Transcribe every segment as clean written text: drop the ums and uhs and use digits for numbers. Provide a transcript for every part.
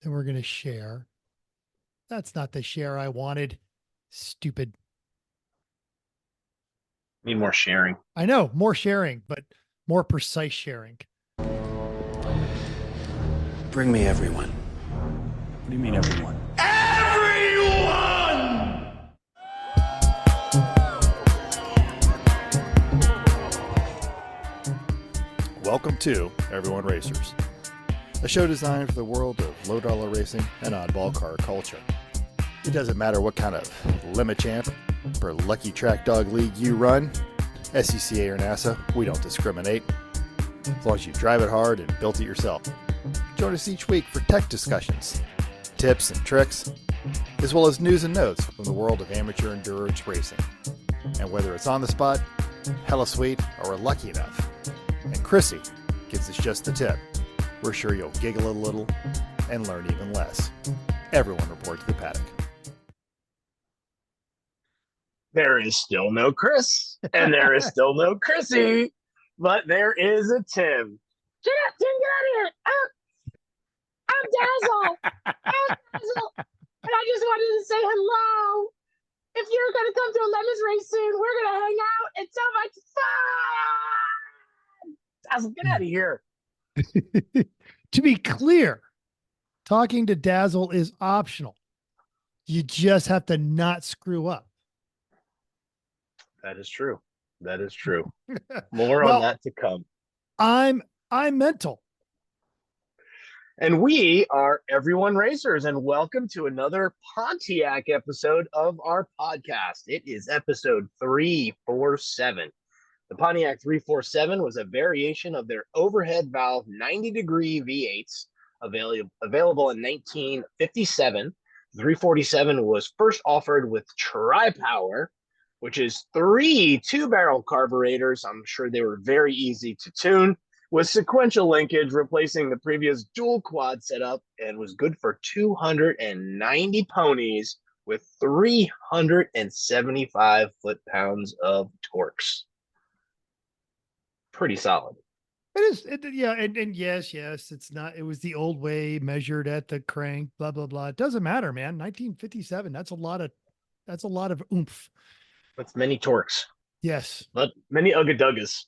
then we're going to share. That's not the share I wanted. Stupid. Need more sharing. I know, more sharing, but more precise sharing. Bring me everyone. What do you mean, everyone? Everyone! Welcome to Everyone Racers, a show designed for the world of low-dollar racing and oddball car culture. It doesn't matter what kind of limit champ or lucky track dog league you run, SCCA or NASA, we don't discriminate. As long as you drive it hard and built it yourself. Join us each week for tech discussions, tips and tricks, as well as news and notes from the world of amateur endurance racing. And whether it's on the spot, hella sweet, or we're lucky enough, and Chrissy gives us just the tip, we're sure you'll giggle a little and learn even less. Everyone report to the paddock. There is still no Chris, and there is still no Chrissy, but there is a Tim. Get up, Tim, get out of here. I'm Dazzle. I'm Dazzle. And I just wanted to say hello. If you're going to come to a Lemons race soon, we're going to hang out. It's so much fun. Dazzle, get out of here. To be clear, talking to Dazzle is optional. You just have to not screw up. That is true. That is true. More on that to come. I'm mental. And we are Everyone Racers, and welcome to another Pontiac episode of our podcast. It is episode 347. The Pontiac 347 was a variation of their overhead valve 90-degree V8s available in 1957. The 347 was first offered with Tri-Power, which is 3 two-barrel carburetors. I'm sure they were very easy to tune, with sequential linkage replacing the previous dual quad setup, and was good for 290 ponies with 375 foot-pounds of torques. Pretty solid. It is. Yeah. And yes, it's not, it was the old way measured at the crank, blah, blah, blah. It doesn't matter, man. 1957. That's a lot of oomph. That's many torques. Yes. But many ugga-duggas.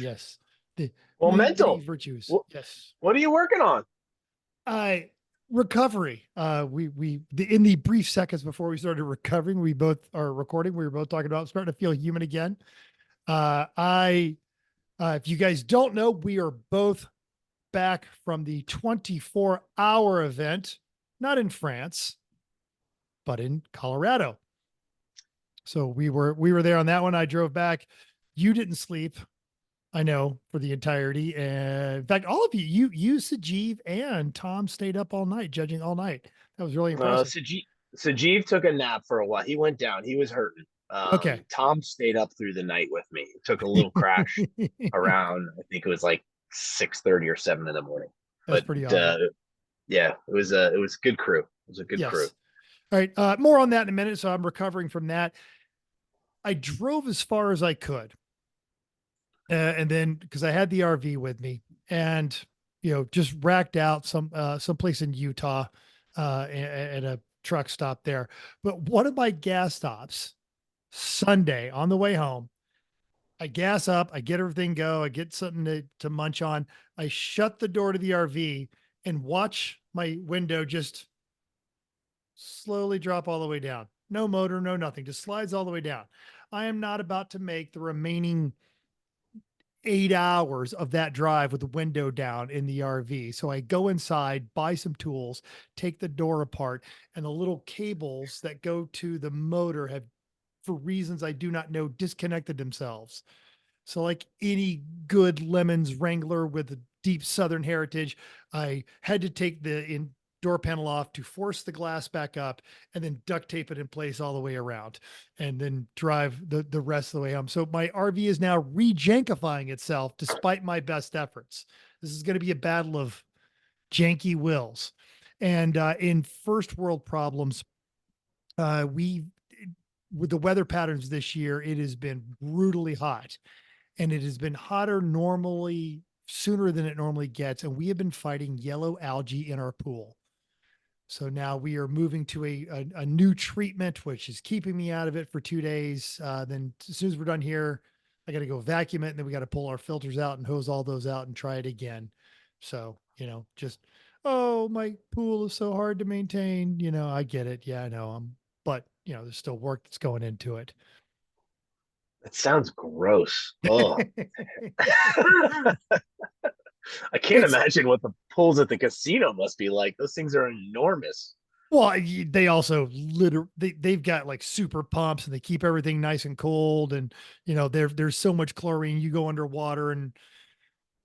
Yes. Well, mental virtues. Yes. What are you working on? Recovery. In the brief seconds before we started recovering, we both are recording. We were both talking about starting to feel human again. If you guys don't know, we are both back from the 24-hour event, not in France, but in Colorado. So we were there on that one. I drove back. You didn't sleep, I know, for the entirety. And in fact, all of you, Sajeev and Tom stayed up all night, judging all night. That was really impressive. Sajeev took a nap for a while. He went down. He was hurting. Okay. Tom stayed up through the night with me. Took a little crash around, I think it was like 6:30 or 7 in the morning. That's pretty awesome. Yeah, it was a good crew. It was a good crew. All right. More on that in a minute. So I'm recovering from that. I drove as far as I could. And then, cause I had the RV with me and, just racked out someplace in Utah, at a truck stop there. But one of my gas stops Sunday on the way home, I gas up, I get everything go, I get something to munch on. I shut the door to the RV and watch my window just slowly drop all the way down. No motor, no nothing, just slides all the way down. I am not about to make the remaining 8 hours of that drive with the window down in the RV. So I go inside, buy some tools, take the door apart, and the little cables that go to the motor have, for reasons I do not know, disconnected themselves. So like any good Lemons Wrangler with a deep Southern heritage, I had to take the door panel off to force the glass back up and then duct tape it in place all the way around and then drive the rest of the way home. So my RV is now rejankifying itself despite my best efforts. This is going to be a battle of janky wills. And in first world problems, with the weather patterns this year, it has been brutally hot, and it has been hotter normally sooner than it normally gets. And we have been fighting yellow algae in our pool. So now we are moving to a new treatment, which is keeping me out of it for 2 days. Then as soon as we're done here, I got to go vacuum it, and then we got to pull our filters out and hose all those out and try it again. So, just, oh, my pool is so hard to maintain. I get it. Yeah, I know. But there's still work that's going into it. It sounds gross. Oh, I can't imagine what the pools at the casino must be like. Those things are enormous. Well, they also they've got like super pumps, and they keep everything nice and cold. And, there's so much chlorine, you go underwater and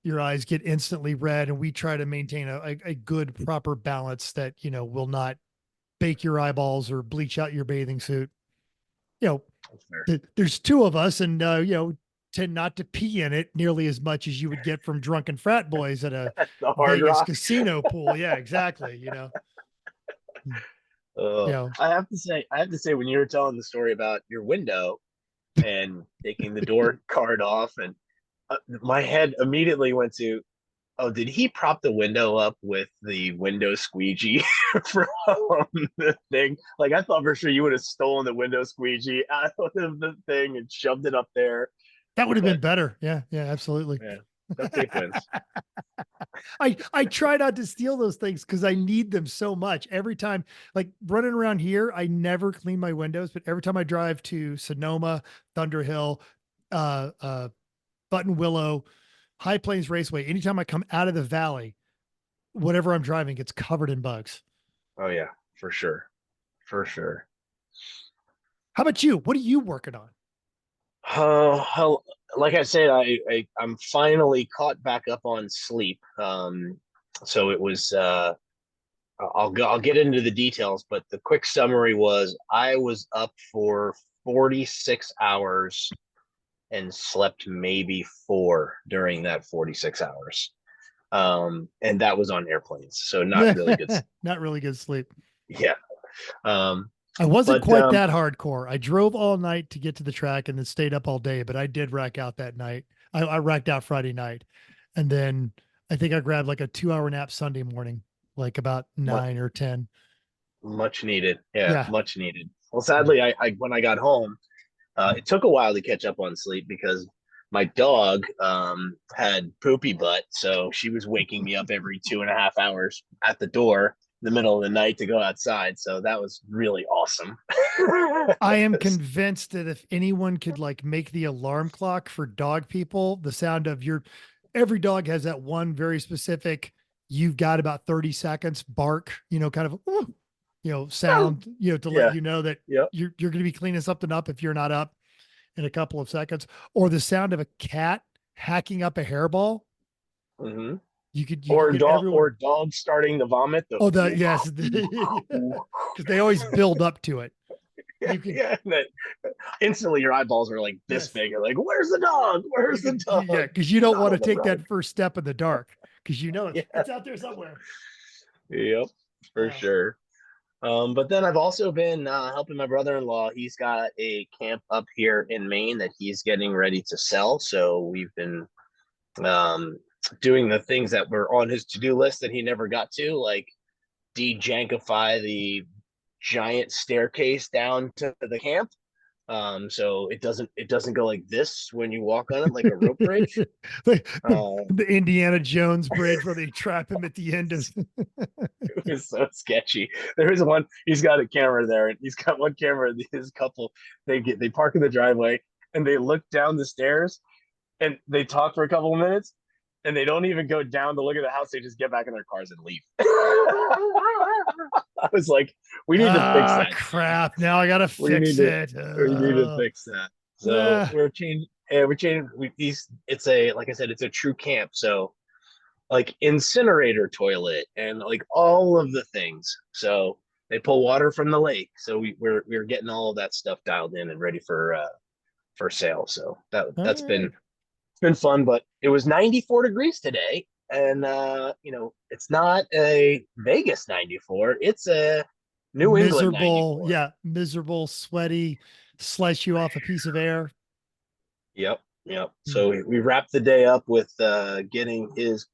your eyes get instantly red. And we try to maintain a good, proper balance that, will not bake your eyeballs or bleach out your bathing suit. There's two of us, and, tend not to pee in it nearly as much as you would get from drunken frat boys at a The Hard Vegas Rock. casino pool. Yeah, exactly. I have to say, when you were telling the story about your window and taking the door card off, and my head immediately went to, oh, did he prop the window up with the window squeegee from the thing? Like, I thought for sure you would have stolen the window squeegee out of the thing and shoved it up there. That would have been better. Yeah, absolutely. Yeah, duct tape wins. I try not to steal those things because I need them so much. Every time, like running around here, I never clean my windows, but every time I drive to Sonoma, Thunderhill, Button Willow, High Plains Raceway, anytime I come out of the valley, whatever I'm driving gets covered in bugs. Oh yeah, for sure. For sure. How about you? What are you working on? Like I said, I'm finally caught back up on sleep. So it was, I'll get into the details, but the quick summary was I was up for 46 hours and slept maybe 4 during that 46 hours. And that was on airplanes. So not really good. Not really good sleep. Yeah. I wasn't quite that hardcore. I drove all night to get to the track and then stayed up all day, but I did rack out that night. I racked out Friday night. And then I think I grabbed like a 2-hour nap Sunday morning, like about 9 or 10. Much needed. Yeah, much needed. Well, sadly, I when I got home, it took a while to catch up on sleep because my dog had poopy butt. So she was waking me up every 2.5 hours at the door in the middle of the night to go outside. So that was really awesome. I am convinced that if anyone could like make the alarm clock for dog people, the sound of every dog has that one very specific, you've got about 30 seconds bark, kind of, sound, to let you know that you're going to be cleaning something up if you're not up in a couple of seconds, or the sound of a cat hacking up a hairball. Mm-hmm. You could or dog starting to vomit. Yes, because they always build up to it. Instantly your eyeballs are like this big. You're like, where's the dog? Where's the dog? Yeah, because you don't want to take that first step in the dark because it's out there somewhere. Yep, for sure. But then I've also been helping my brother-in-law. He's got a camp up here in Maine that he's getting ready to sell. So we've been doing the things that were on his to-do list that he never got to, like de-jankify the giant staircase down to the camp. So it doesn't go like this when you walk on it, like a rope bridge. the Indiana Jones bridge where they trap him at the end of it was so sketchy. There is one, he's got a camera there, and he's got one camera. His couple, they park in the driveway and they look down the stairs and they talk for a couple of minutes and they don't even go down to look at the house. They just get back in their cars and leave. I was like, we need to fix that. Crap. Now I got to fix it. We need to fix that. So we're changing. It's like I said, it's a true camp. So like incinerator toilet and like all of the things. So they pull water from the lake. So we're getting all of that stuff dialed in and ready for sale. So that's been fun, but it was 94 degrees today. And, it's not a Vegas 94. It's a New England 94. Yeah. Miserable, sweaty, slice you off a piece of air. Yep. Yep. So we wrapped the day up with getting his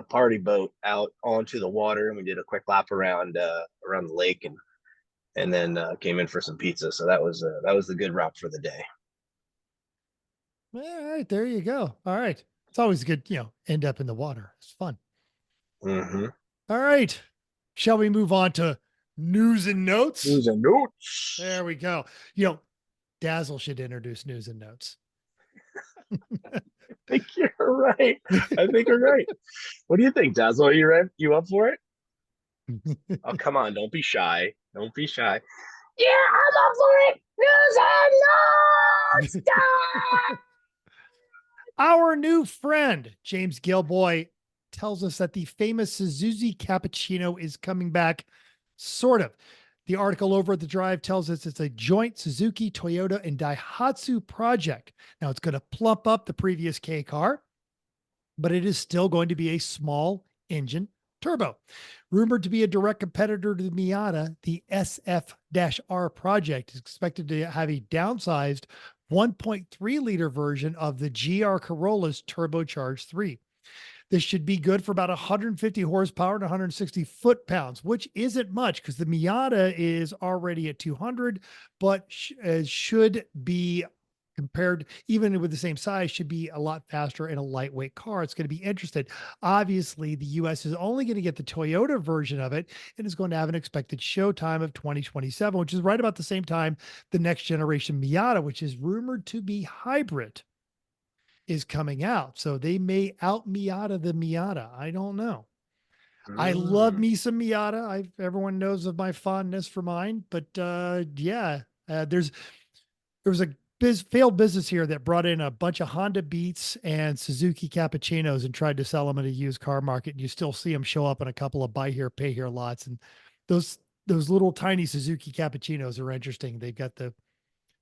party boat out onto the water, and we did a quick lap around the lake, and then came in for some pizza. So that was the good wrap for the day. All right, there you go. All right. It's always good, end up in the water. It's fun. Mm-hmm. All right. Shall we move on to news and notes? News and notes. There we go. Dazzle should introduce news and notes. I think you're right. What do you think, Dazzle? Are you ready? You up for it? Oh, come on. Don't be shy. Don't be shy. Yeah, I'm up for it. News and notes. Our new friend, James Gilboy, tells us that the famous Suzuki Cappuccino is coming back, sort of. The article over at the Drive tells us it's a joint Suzuki, Toyota, and Daihatsu project. Now, it's going to plump up the previous K car, but it is still going to be a small engine turbo. Rumored to be a direct competitor to the Miata, the SF-R project is expected to have a downsized 1.3 liter version of the GR Corolla's turbocharged 3. This should be good for about 150 horsepower and 160 foot-pounds, which isn't much because the Miata is already at 200, but should be compared, even with the same size, should be a lot faster in a lightweight car. It's going to be interesting. Obviously, the U.S. is only going to get the Toyota version of it and is going to have an expected show time of 2027, which is right about the same time the next generation Miata, which is rumored to be hybrid, is coming out. So they may out Miata the Miata. I don't know. I love me some Miata. Everyone knows of my fondness for mine, but there was a failed business here that brought in a bunch of Honda Beats and Suzuki Cappuccinos and tried to sell them in a used car market. And you still see them show up in a couple of buy here, pay here lots. And those little tiny Suzuki Cappuccinos are interesting. They've got the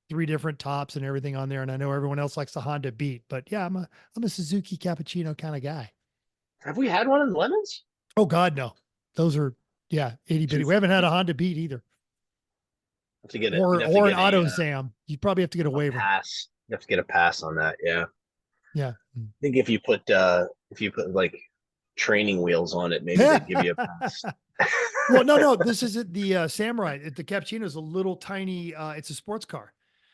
3 different tops and everything on there. And I know everyone else likes the Honda Beat, but yeah, I'm a Suzuki Cappuccino kind of guy. Have we had one in lemons? Oh God, no. Those are, itty bitty. We haven't had a Honda Beat either. Have to get or an Auto Zam. You probably have to get a waiver. Pass. You have to get a pass on that. Yeah. Yeah. I think if you put like training wheels on it, maybe they'd give you a pass. Well, no, this isn't the Samurai. The Cappuccino is a little tiny, it's a sports car.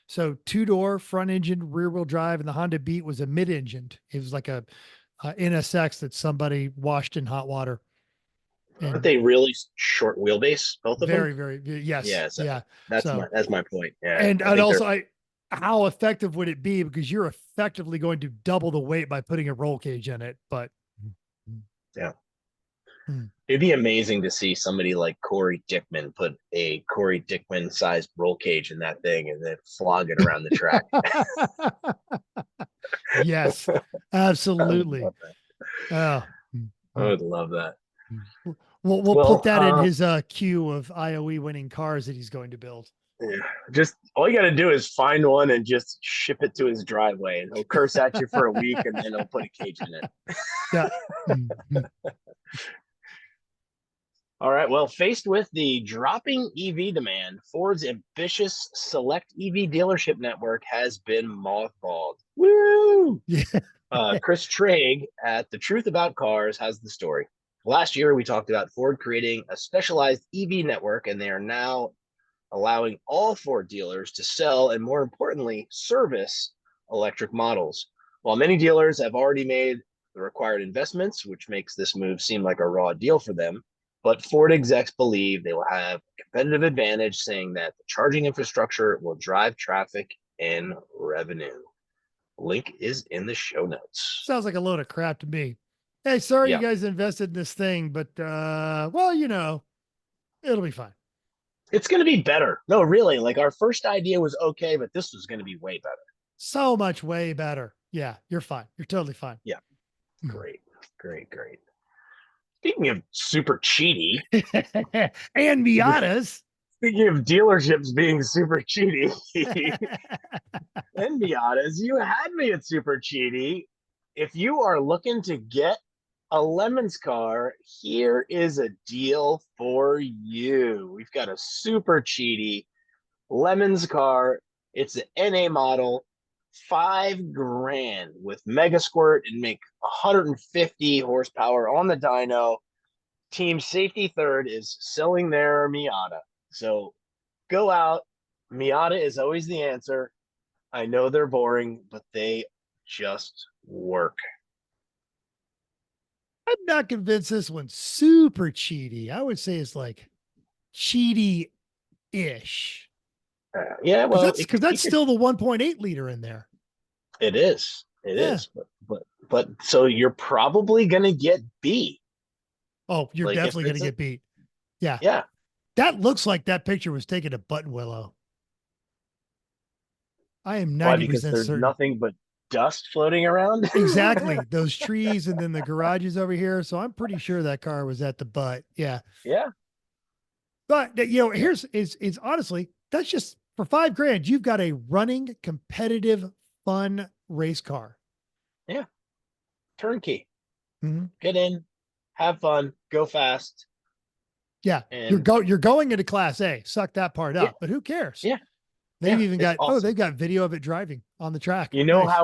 So 2-door front engine, rear wheel drive, and the Honda Beat was a mid-engined. It was like a NSX that somebody washed in hot water. Aren't they really short wheelbase? Both of them? Very, yes. Yes. Yeah. That's my point. Yeah. And also how effective would it be? Because you're effectively going to double the weight by putting a roll cage in it. But yeah. It'd be amazing to see somebody like Corey Dickman put a Corey Dickman sized roll cage in that thing and then flog it around the track. Yes, absolutely. I would love that. We'll put that in his queue of IOE winning cars that he's going to build. Yeah, just all you got to do is find one and just ship it to his driveway, and he'll curse at you for a week, and then he'll put a cage in it. Yeah. All right. Well, faced with the dropping EV demand, Ford's ambitious select EV dealership network has been mothballed. Woo! Yeah. Chris Traig at The Truth About Cars has the story. Last year, we talked about Ford creating a specialized EV network, and they are now allowing all Ford dealers to sell and, more importantly, service electric models. While many dealers have already made the required investments, which makes this move seem like a raw deal for them, but Ford execs believe they will have a competitive advantage, saying that the charging infrastructure will drive traffic and revenue. Link is in the show notes. Sounds like a load of crap to me. Hey, sorry you guys invested in this thing, but well, it'll be fine. It's going to be better. No, really. Like our first idea was okay, but this was going to be way better. So much way better. Yeah, you're fine. You're totally fine. Yeah. Great. Speaking of super cheaty. And Miatas. Speaking of dealerships being super cheaty. And Miatas, you had me at super cheaty. If you are looking to get a Lemons car, here is a deal for you. We've got a super cheaty Lemons car. It's an NA model, $5,000 with Mega Squirt and make 150 horsepower on the dyno. Team Safety Third is selling their Miata. So go out. Miata is always the answer. I know they're boring, but they just work. I'm not convinced this one's super cheaty. I would say it's like cheaty-ish. Yeah, well, Because that's still the 1.8 liter in there. it is. It Yeah. is. But so you're probably gonna get B. Oh, you're Like, if definitely going it's to a- get beat. Yeah. Yeah. That looks like that picture was taken at Button Willow. I am 90% Why? Because there's certain. nothing but dust floating around. Exactly. Those trees and then the garages over here. So I'm pretty sure that car was at the butt. Yeah. Yeah. But here's is honestly, that's just for $5,000. You've got a running, competitive, fun race car. Turnkey. Mhm. Get in, have fun, go fast. Yeah. And You're going into Class A. Suck that part Yeah. up. But who cares? Yeah. They've Yeah, even it's got awesome. they've got video of it driving on the track. you know Nice.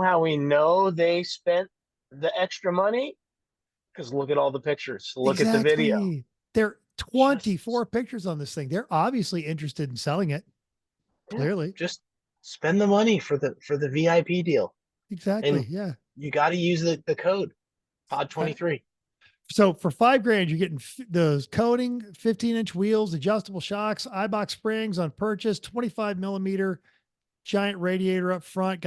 how we know they spent the extra money? Because look at all the pictures. Look at the video. Exactly. There are 24 pictures on this thing. They're obviously interested in selling it. Yeah, Clearly. just spend the money for the VIP deal. Exactly. And Yeah. you got to use the code POD23. So for $5,000, you're getting those coating, 15-inch wheels, adjustable shocks, iBox springs on purchase, 25 millimeter giant radiator up front.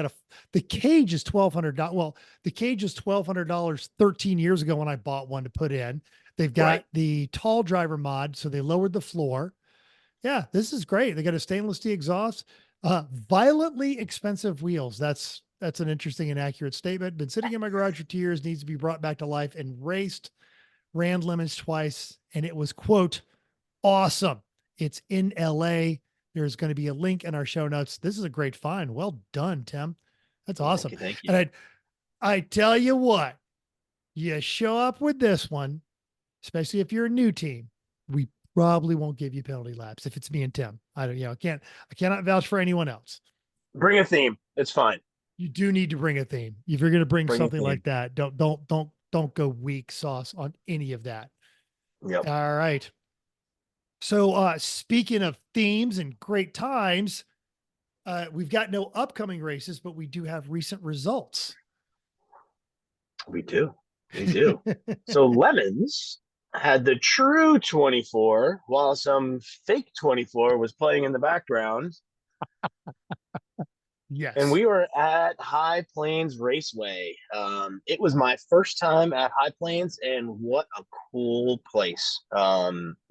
The cage is $1,200. Well, the cage is $1,200 13 years ago when I bought one to put in. They've got Right. the tall driver mod, so they lowered the floor. Yeah, this is great. They got a stainless steel exhaust, violently expensive wheels. That's an interesting and accurate statement. Been sitting in my garage for 2 years, needs to be brought back to life and raced. Ran lemons twice, and it was, quote, awesome. It's in LA. There's going to be a link in our show notes. This is a great find. Well done, Tim. That's awesome. Thank you. And I tell you what, you show up with this one, especially if you're a new team, we probably won't give you penalty laps if it's me and Tim. I cannot vouch for anyone else. Bring a theme. It's fine. You do need to bring a theme. If you're going to bring Bring a something theme. like that, don't go weak sauce on any of that. Yep. All right. So speaking of themes and great times, we've got no upcoming races, but we do have recent results. We do. We do. So Lemons had the true 24 while some fake 24 was playing in the background. Yes. And we were at High Plains Raceway. It was my first time at High Plains, and what a cool place.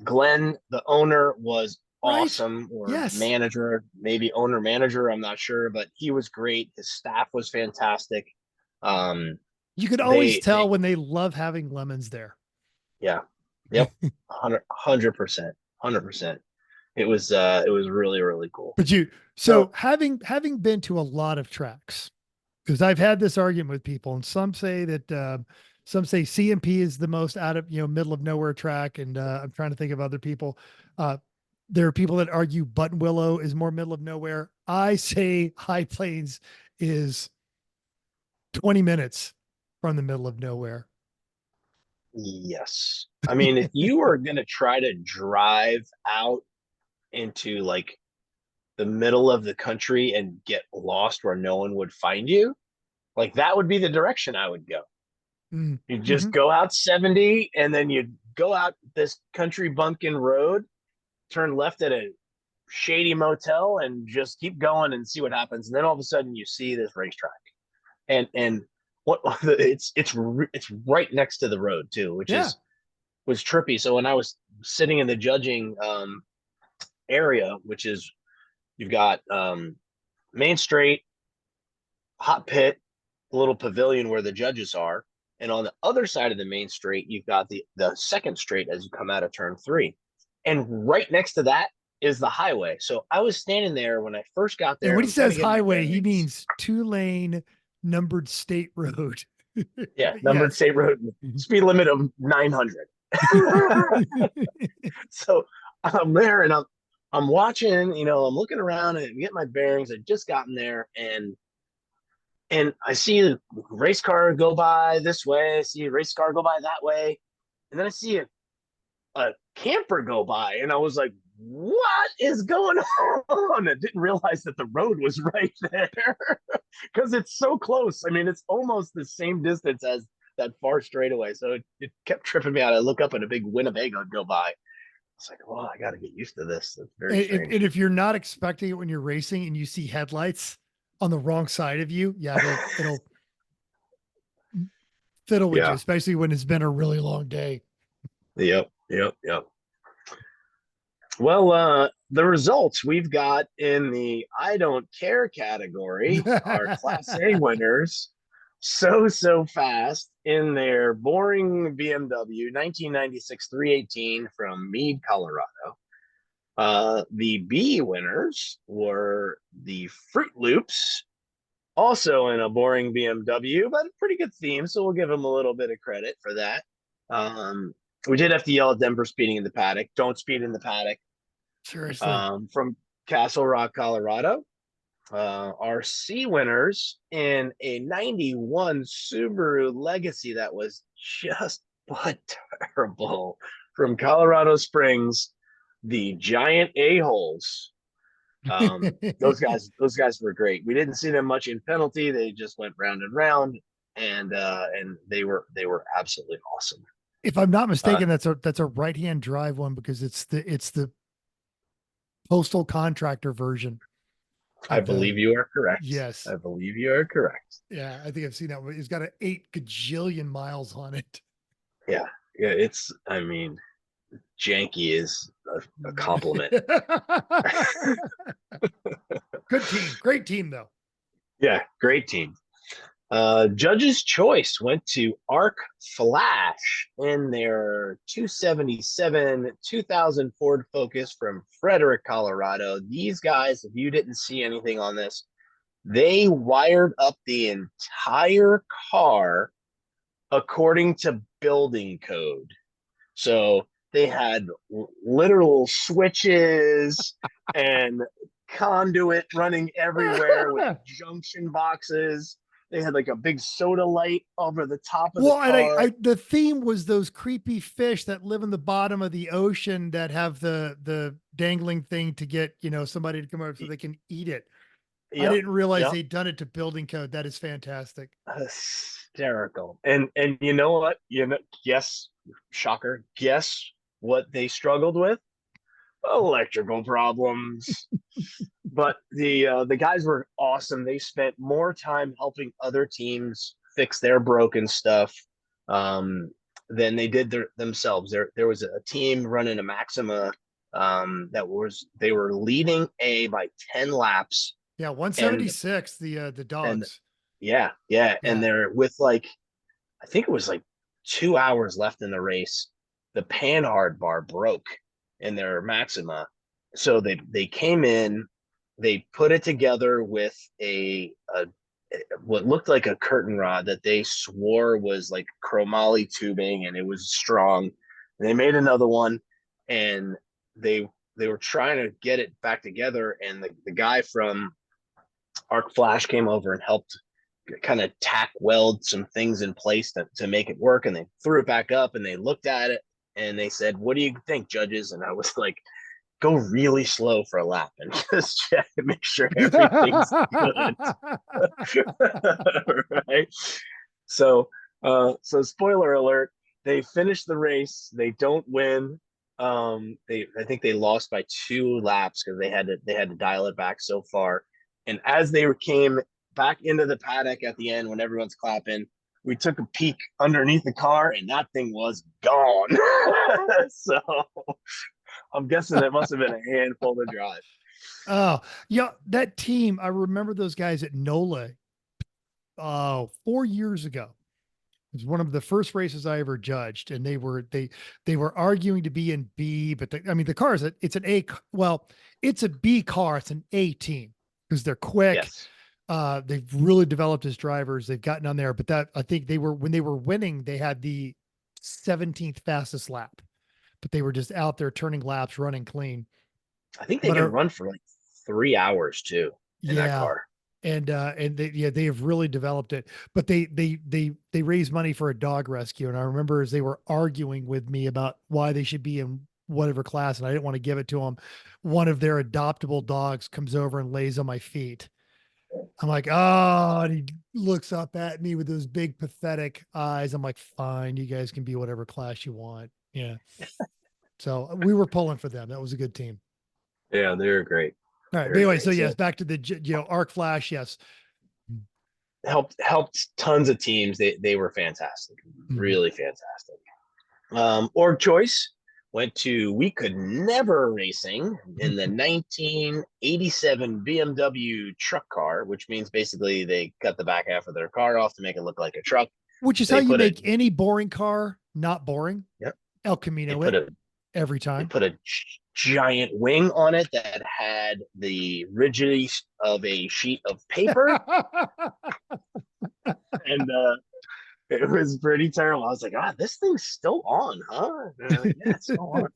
Glenn, the owner, was Right. awesome, or Yes. manager, maybe owner manager, I'm not sure, but he was great. His staff was fantastic. You could always tell when they love having lemons there. Yeah. Yep. 100%. 100%. It was really, really cool. But having been to a lot of tracks, because I've had this argument with people, and some say that some say CMP is the most out of middle of nowhere track, and I'm trying to think of other people. There are people that argue Button Willow is more middle of nowhere. I say High Plains is 20 minutes from the middle of nowhere. Yes. I mean, if you were going to try to drive out into like the middle of the country and get lost where no one would find you, like that would be the direction I would go. You just go out 70 and then you go out this country bumpkin road, turn left at a shady motel and just keep going and see what happens. And then all of a sudden you see this racetrack and what it's right next to the road too, which was trippy. So when I was sitting in the judging area, which is you've got main straight, hot pit, little pavilion where the judges are, and on the other side of the main straight you've got the second straight as you come out of turn 3, and right next to that is the highway. So I was standing there when I first got there. And when he says highway, he means 2-lane numbered state road. Yeah, numbered state road, speed limit of 900. So I'm there and I'm watching, I'm looking around and get my bearings. I'd just gotten there, and And I see a race car go by this way. I see a race car go by that way. And then I see a camper go by. And I was like, what is going on? I didn't realize that the road was right there because it's so close. I mean, it's almost the same distance as that far straightaway. So it kept tripping me out. I look up and a big Winnebago go by. It's like, well, I got to get used to this. That's very strange. And if you're not expecting it when you're racing and you see headlights on the wrong side of you, yeah, it'll fiddle with you, especially when it's been a really long day. Yep. Well, the results we've got in the I don't care category are Class A winners. So fast in their boring BMW 1996 318 from Meade, Colorado. The B winners were the Fruit Loops, also in a boring BMW, but a pretty good theme, so we'll give them a little bit of credit for that. We did have to yell at them for speeding in the paddock. Don't speed in the paddock. Seriously. From Castle Rock, Colorado. Our C winners in a 91 Subaru Legacy that was just but terrible from Colorado Springs, the Giant A-holes. Those guys were great. We didn't see them much in penalty. They just went round and round, and they were absolutely awesome. If I'm not mistaken, that's a right-hand drive one because it's the postal contractor version. I believe you are correct. Yes. I believe you are correct. Yeah, I think I've seen that one. It's got 8 gajillion miles on it. Yeah. It's, I mean, janky is a compliment. Good team. Great team, though. Yeah, great team. Judge's choice went to Arc Flash in their 277 2000 Ford Focus from Frederick, Colorado. These guys, if you didn't see anything on this, they wired up the entire car according to building code. So they had literal switches and conduit running everywhere with junction boxes. They had like a big soda light over the top of the car. And the theme was those creepy fish that live in the bottom of the ocean that have the dangling thing to get, somebody to come over so they can eat it. Yep, I didn't realize they'd done it to building code. That is fantastic. Hysterical. And you know what? Guess, shocker, guess what they struggled with? Electrical problems. But the guys were awesome. They spent more time helping other teams fix their broken stuff than they did themselves. There was a team running a Maxima they were leading by 10 laps. Yeah, 176. The dogs. Yeah. And they're with I think it was 2 hours left in the race. The panhard bar broke in their Maxima, so they came in. They put it together with what looked like a curtain rod that they swore was like chromoly tubing, and it was strong. And they made another one, and they were trying to get it back together. And the guy from Arc Flash came over and helped kind of tack weld some things in place to make it work. And they threw it back up, and they looked at it, and they said, "What do you think, judges?" And I was like, go really slow for a lap and just check and make sure everything's good. Right. So spoiler alert, they finished the race. They don't win. I think they lost by 2 laps because they had to dial it back so far. And as they came back into the paddock at the end, when everyone's clapping, we took a peek underneath the car, and that thing was gone. So I'm guessing that must have been a handful to drive. Oh, yeah. That team, I remember those guys at NOLA 4 years ago. It was one of the first races I ever judged, and they were arguing to be in B, but the car is it's an A. Well, it's a B car. It's an A team because they're quick. Yes. They've really developed as drivers. They've gotten on there, but I think when they were winning, they had the 17th fastest lap, but they were just out there turning laps, running clean. I think they can run for 3 hours too in that car. and they have really developed it. But they raise money for a dog rescue, and I remember as they were arguing with me about why they should be in whatever class, and I didn't want to give it to them. One of their adoptable dogs comes over and lays on my feet. I'm like, oh, and he looks up at me with those big pathetic eyes. I'm like, fine, you guys can be whatever class you want. Yeah. So we were pulling for them. That was a good team. Yeah, they're great. All right. But They're anyway, great. so yes, back to the Arc Flash. Yes. Helped tons of teams. They were fantastic, really fantastic. Org Choice went to We Could Never Racing in the 1987 BMW truck car, which means basically they cut the back half of their car off to make it look like a truck. Which is how you make any boring car not boring. Yep. El Camino every time. They put a giant wing on it that had the rigidity of a sheet of paper. And it was pretty terrible. I was like, this thing's still on, huh? Like, yeah, it's still on.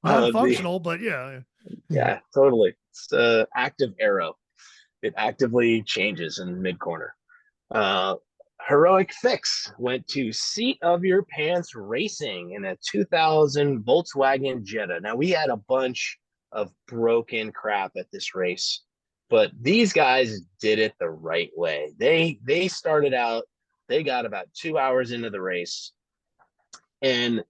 Not functional, but yeah. Yeah, totally. It's active arrow. It actively changes in mid-corner. Heroic Fix went to Seat of Your Pants Racing in a 2000 Volkswagen Jetta. Now, we had a bunch of broken crap at this race, but these guys did it the right way. They started out, they got about 2 hours into the race, and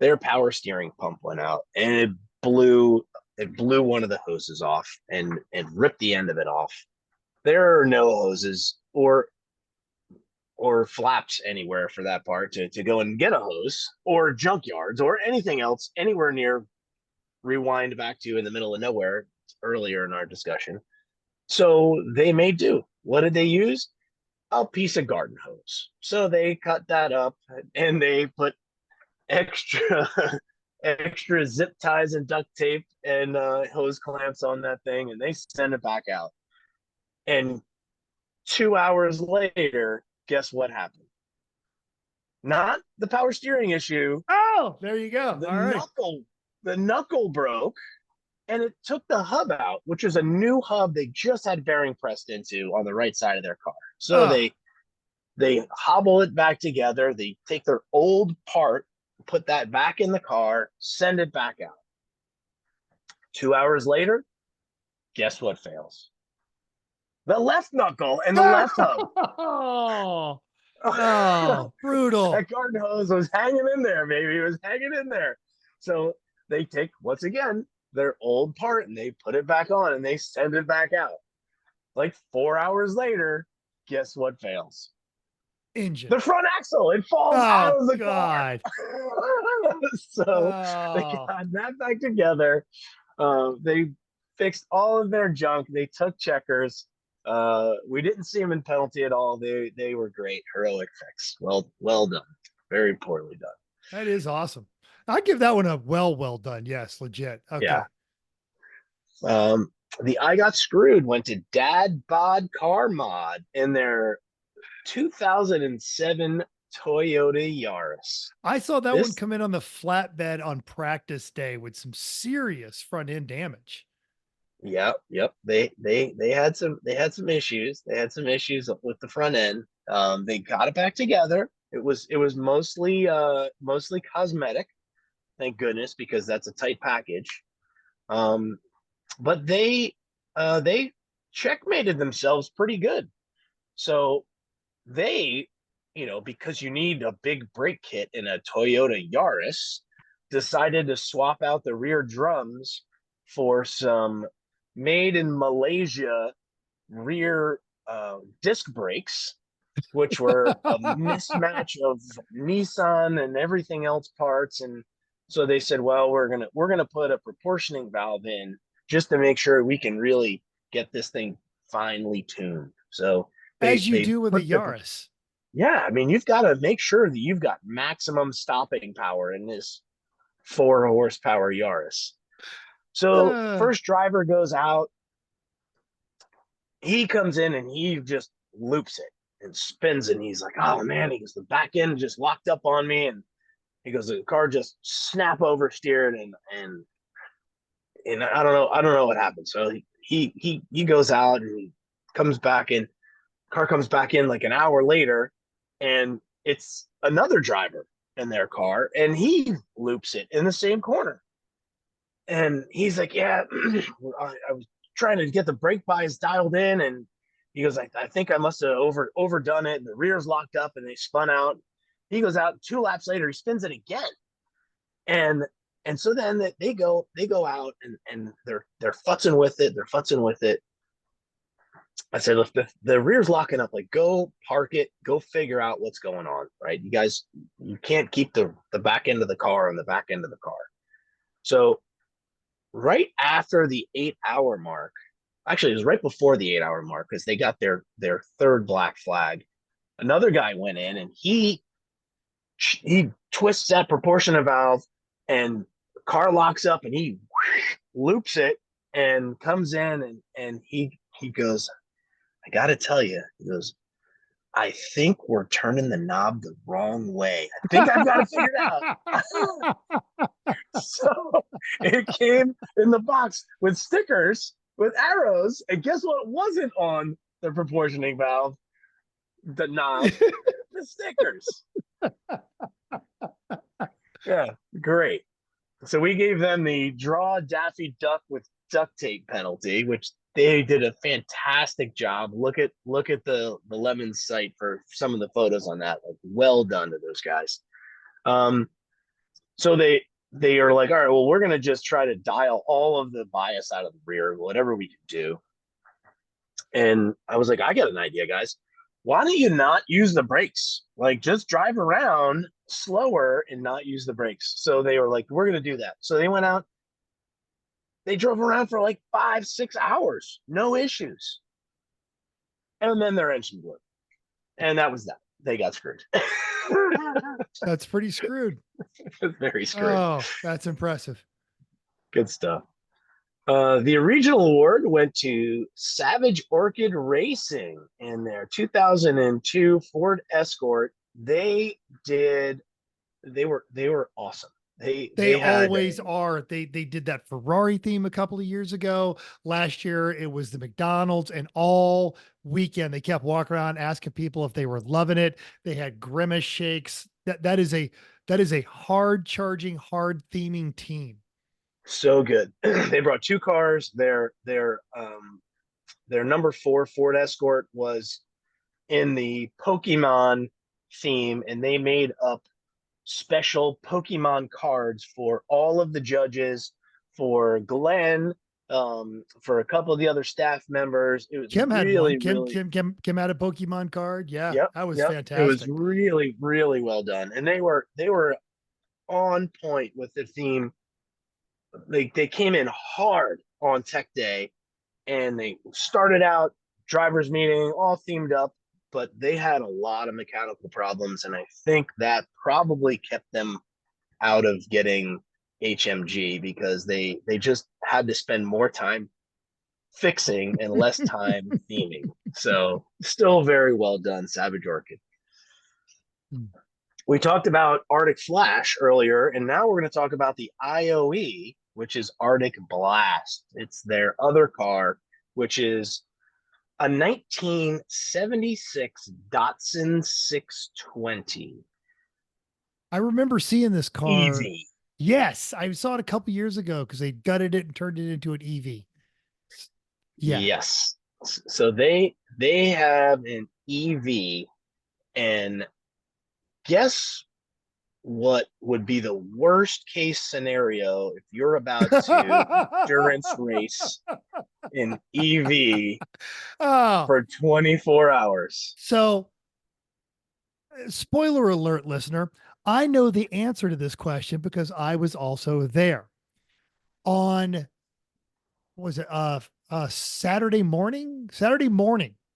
their power steering pump went out, and it blew one of the hoses off and ripped the end of it off. There are no hoses or flaps anywhere for that part to go and get a hose, or junkyards or anything else anywhere near. Rewind back to in the middle of nowhere earlier in our discussion. So they made do. What did they use? A piece of garden hose. So they cut that up and they put extra zip ties and duct tape and hose clamps on that thing, and they send it back out. And 2 hours later, guess what happened? Not the power steering issue. Oh, there you go. The knuckle broke, and it took the hub out, which was a new hub they just had bearing pressed into on the right side of their car. So they hobble it back together. They take their old part, put that back in the car, send it back out. 2 hours later, guess what fails? The left knuckle and the left hub. Oh, brutal. That garden hose was hanging in there, baby. It was hanging in there. So they take, once again, their old part and they put it back on and they send it back out. Like 4 hours later, guess what fails? Engine. The front axle. It falls out of the God. car. So they got that back together. They fixed all of their junk. They took checkers. We didn't see them in penalty at all. They were great. Heroic Fix. Well done. Very poorly done. That is awesome. I give that one a well done. Yes, legit. Okay. Yeah. The I Got Screwed went to Dad Bod Car Mod in their 2007 Toyota Yaris. I saw that one come in on the flatbed on practice day with some serious front end damage. Yep. They had some issues. They had some issues with the front end. They got it back together. It was mostly cosmetic, thank goodness, because that's a tight package. But they checkmated themselves pretty good. So they, because you need a big brake kit in a Toyota Yaris, decided to swap out the rear drums for some made in Malaysia rear disc brakes, which were a mismatch of Nissan and everything else parts. And so they said, well, we're gonna put a proportioning valve in just to make sure we can really get this thing finely tuned. So as you do with a Yaris. Yeah, I mean, you've got to make sure that you've got maximum stopping power in this 4 horsepower Yaris. So first driver goes out. He comes in and he just loops it and spins it. And he's like, oh man, he goes, the back end just locked up on me. And he goes, the car just snap oversteered and I don't know what happened. So he goes out and he comes back in. Car comes back in like an hour later, and it's another driver in their car, and he loops it in the same corner. And he's like, "Yeah, I was trying to get the brake bias dialed in," and he goes, I think I must have overdone it, and the rear's locked up, and they spun out. He goes out 2 laps later, he spins it again, and so then they go out and they're futzing with it. They're futzing with it. I said, look, the rear's locking up. Like, go park it. Go figure out what's going on, right? You guys, you can't keep the back end of the car on the back end of the car. So right after the 8-hour mark, actually, it was right before the 8-hour mark because they got their third black flag. Another guy went in and he twists that proportioner valve, and the car locks up, and he loops it and comes in, and he goes, I got to tell you, he goes, I think we're turning the knob the wrong way. I think I've got it figured out. So it came in the box with stickers, with arrows, and guess what wasn't on the proportioning valve? The knob, the stickers. Yeah, great. So we gave them the draw Daffy Duck with duct tape penalty, which they did a fantastic job. Look at the Lemons site for some of the photos on that. Like, well done to those guys. So they are like, all right, well, we're gonna just try to dial all of the bias out of the rear, whatever we can do. And I was like, I got an idea, guys. Why don't you not use the brakes? Like, just drive around slower and not use the brakes. So they were like, we're going to do that. So they went out. They drove around for like 5-6 hours. No issues. And then their engine blew. And that was that. They got screwed. That's pretty screwed. Very screwed. Oh, that's impressive. Good stuff. The regional award went to Savage Orchid Racing in their 2002 Ford Escort. They were awesome. They always are. They did that Ferrari theme a couple of years ago. Last year it was the McDonald's, and all weekend they kept walking around asking people if they were loving it. They had grimace shakes. That is a hard charging, hard theming team. So good. They brought 2 cars. Their number 4 Ford Escort was in the Pokemon theme, and they made up special Pokemon cards for all of the judges, for Glenn, for a couple of the other staff members. It was Kim really, had one. Kim had a Pokemon card. Yeah, yep, that was yep. fantastic. It was really, really well done, and they were on point with the theme. They came in hard on Tech Day, and they started out drivers meeting all themed up, but they had a lot of mechanical problems, and I think that probably kept them out of getting HMG because they just had to spend more time fixing and less time theming. So still very well done, Savage Orchid. We talked about Arctic Flash earlier, and now we're going to talk about the IOE, which is Arctic Blast. It's their other car, which is a 1976 Datsun 620. I remember seeing this car. EV. Yes, I saw it a couple years ago because they gutted it and turned it into an EV. Yeah. Yes. So they have an EV, and guess what would be the worst case scenario if you're about to endurance race in EV for 24 hours? So, spoiler alert, listener, I know the answer to this question because I was also there on, what was it, Saturday morning,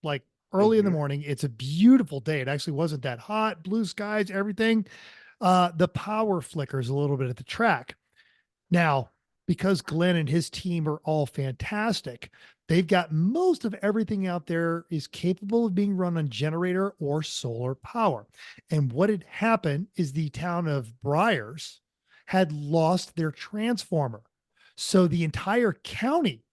like early in the morning. It's a beautiful day. It actually wasn't that hot, blue skies, everything. The power flickers a little bit at the track. Now, because Glenn and his team are all fantastic, they've got most of everything out there is capable of being run on generator or solar power. And what had happened is the town of Briars had lost their transformer. So the entire county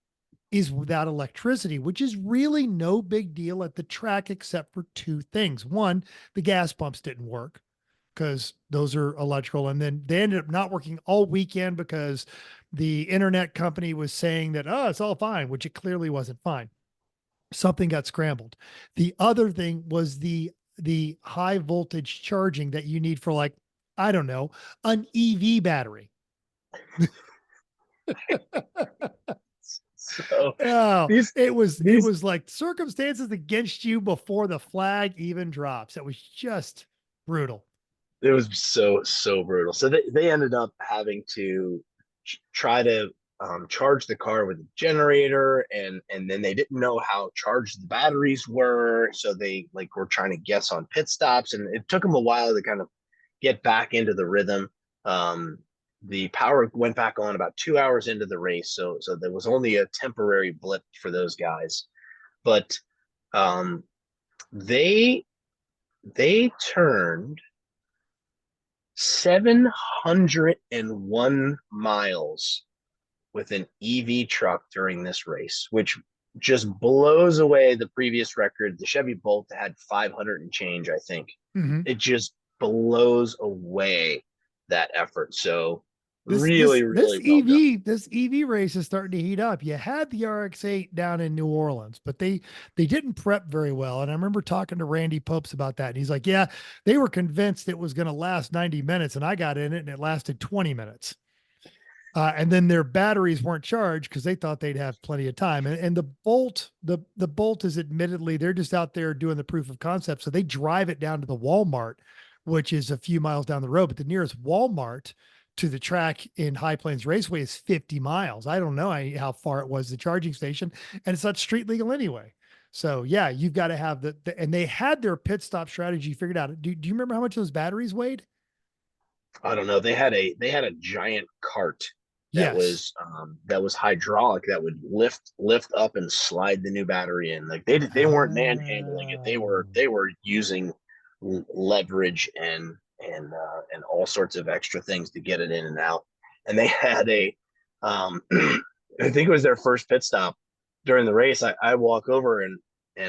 is without electricity, which is really no big deal at the track, except for two things. One, the gas pumps didn't work because those are electrical. And then they ended up not working all weekend because the internet company was saying that, oh, it's all fine, which it clearly wasn't fine. Something got scrambled. The other thing was the high voltage charging that you need for, like, I don't know, an EV battery. So Oh, these it was these like circumstances against you before the flag even drops. It was just brutal. it was so brutal. So they ended up having to try to charge the car with a generator, and then they didn't know how charged the batteries were, so they like were trying to guess on pit stops, and it took them a while to kind of get back into the rhythm. The power went back on about 2 hours into the race, so there was only a temporary blip for those guys, but um, they turned 701 miles with an EV truck during this race, which just blows away the previous record. The Chevy Bolt had 500 and change, I think. Mhm. It just blows away that effort. So This really, really well done. this EV race is starting to heat up. You had the RX-8 down in New Orleans, but they didn't prep very well. And I remember talking to Randy Popes about that. And he's like, yeah, they were convinced it was going to last 90 minutes. And I got in it and it lasted 20 minutes. And then their batteries weren't charged because they thought they'd have plenty of time. And the Bolt, the Bolt is admittedly, they're just out there doing the proof of concept. So they drive it down to the Walmart, which is a few miles down the road. But the nearest Walmart to the track in High Plains Raceway is 50 miles. I don't know how far it was, the charging station, and it's not street legal anyway. So yeah, you've got to have and they had their pit stop strategy figured out. Do you remember how much those batteries weighed? I don't know. They had a giant cart Yes. that was hydraulic, that would lift up and slide the new battery in. Like they weren't manhandling it. They were using leverage and all sorts of extra things to get it in and out. And they had I think it was their first pit stop during the race. I walk over and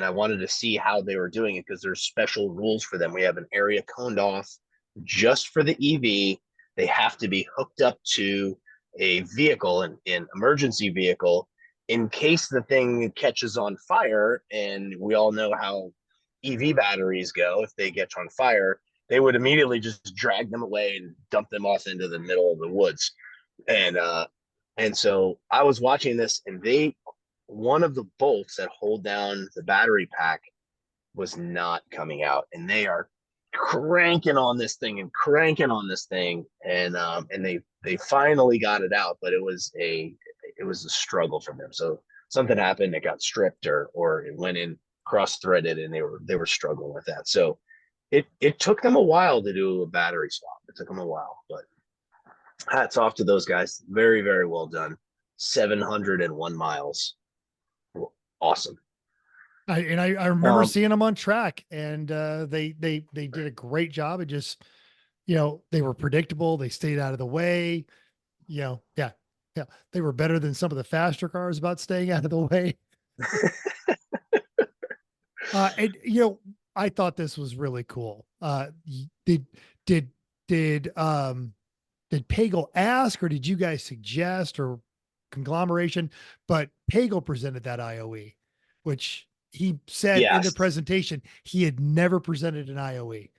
I wanted to see how they were doing it because there's special rules for them. We have an area coned off just for the EV. They have to be hooked up to a vehicle, an emergency vehicle, in case the thing catches on fire. And we all know how EV batteries go. If they catch on fire, they would immediately just drag them away and dump them off into the middle of the woods. And so I was watching this, and one of the bolts that hold down the battery pack was not coming out, and they are cranking on this thing and they finally got it out, but it was a struggle for them. So something happened, it got stripped or it went in cross-threaded, and they were struggling with that. So it took them a while to do a battery swap. It took them a while, but hats off to those guys. Very, very well done. 701 miles. Awesome. I remember seeing them on track, and they did a great job. It just, they were predictable. They stayed out of the way. Yeah, they were better than some of the faster cars about staying out of the way. And I thought this was really cool. Did Pagel ask, or did you guys suggest, or conglomeration? But Pagel presented that IOE, which he said in the presentation he had never presented an IOE.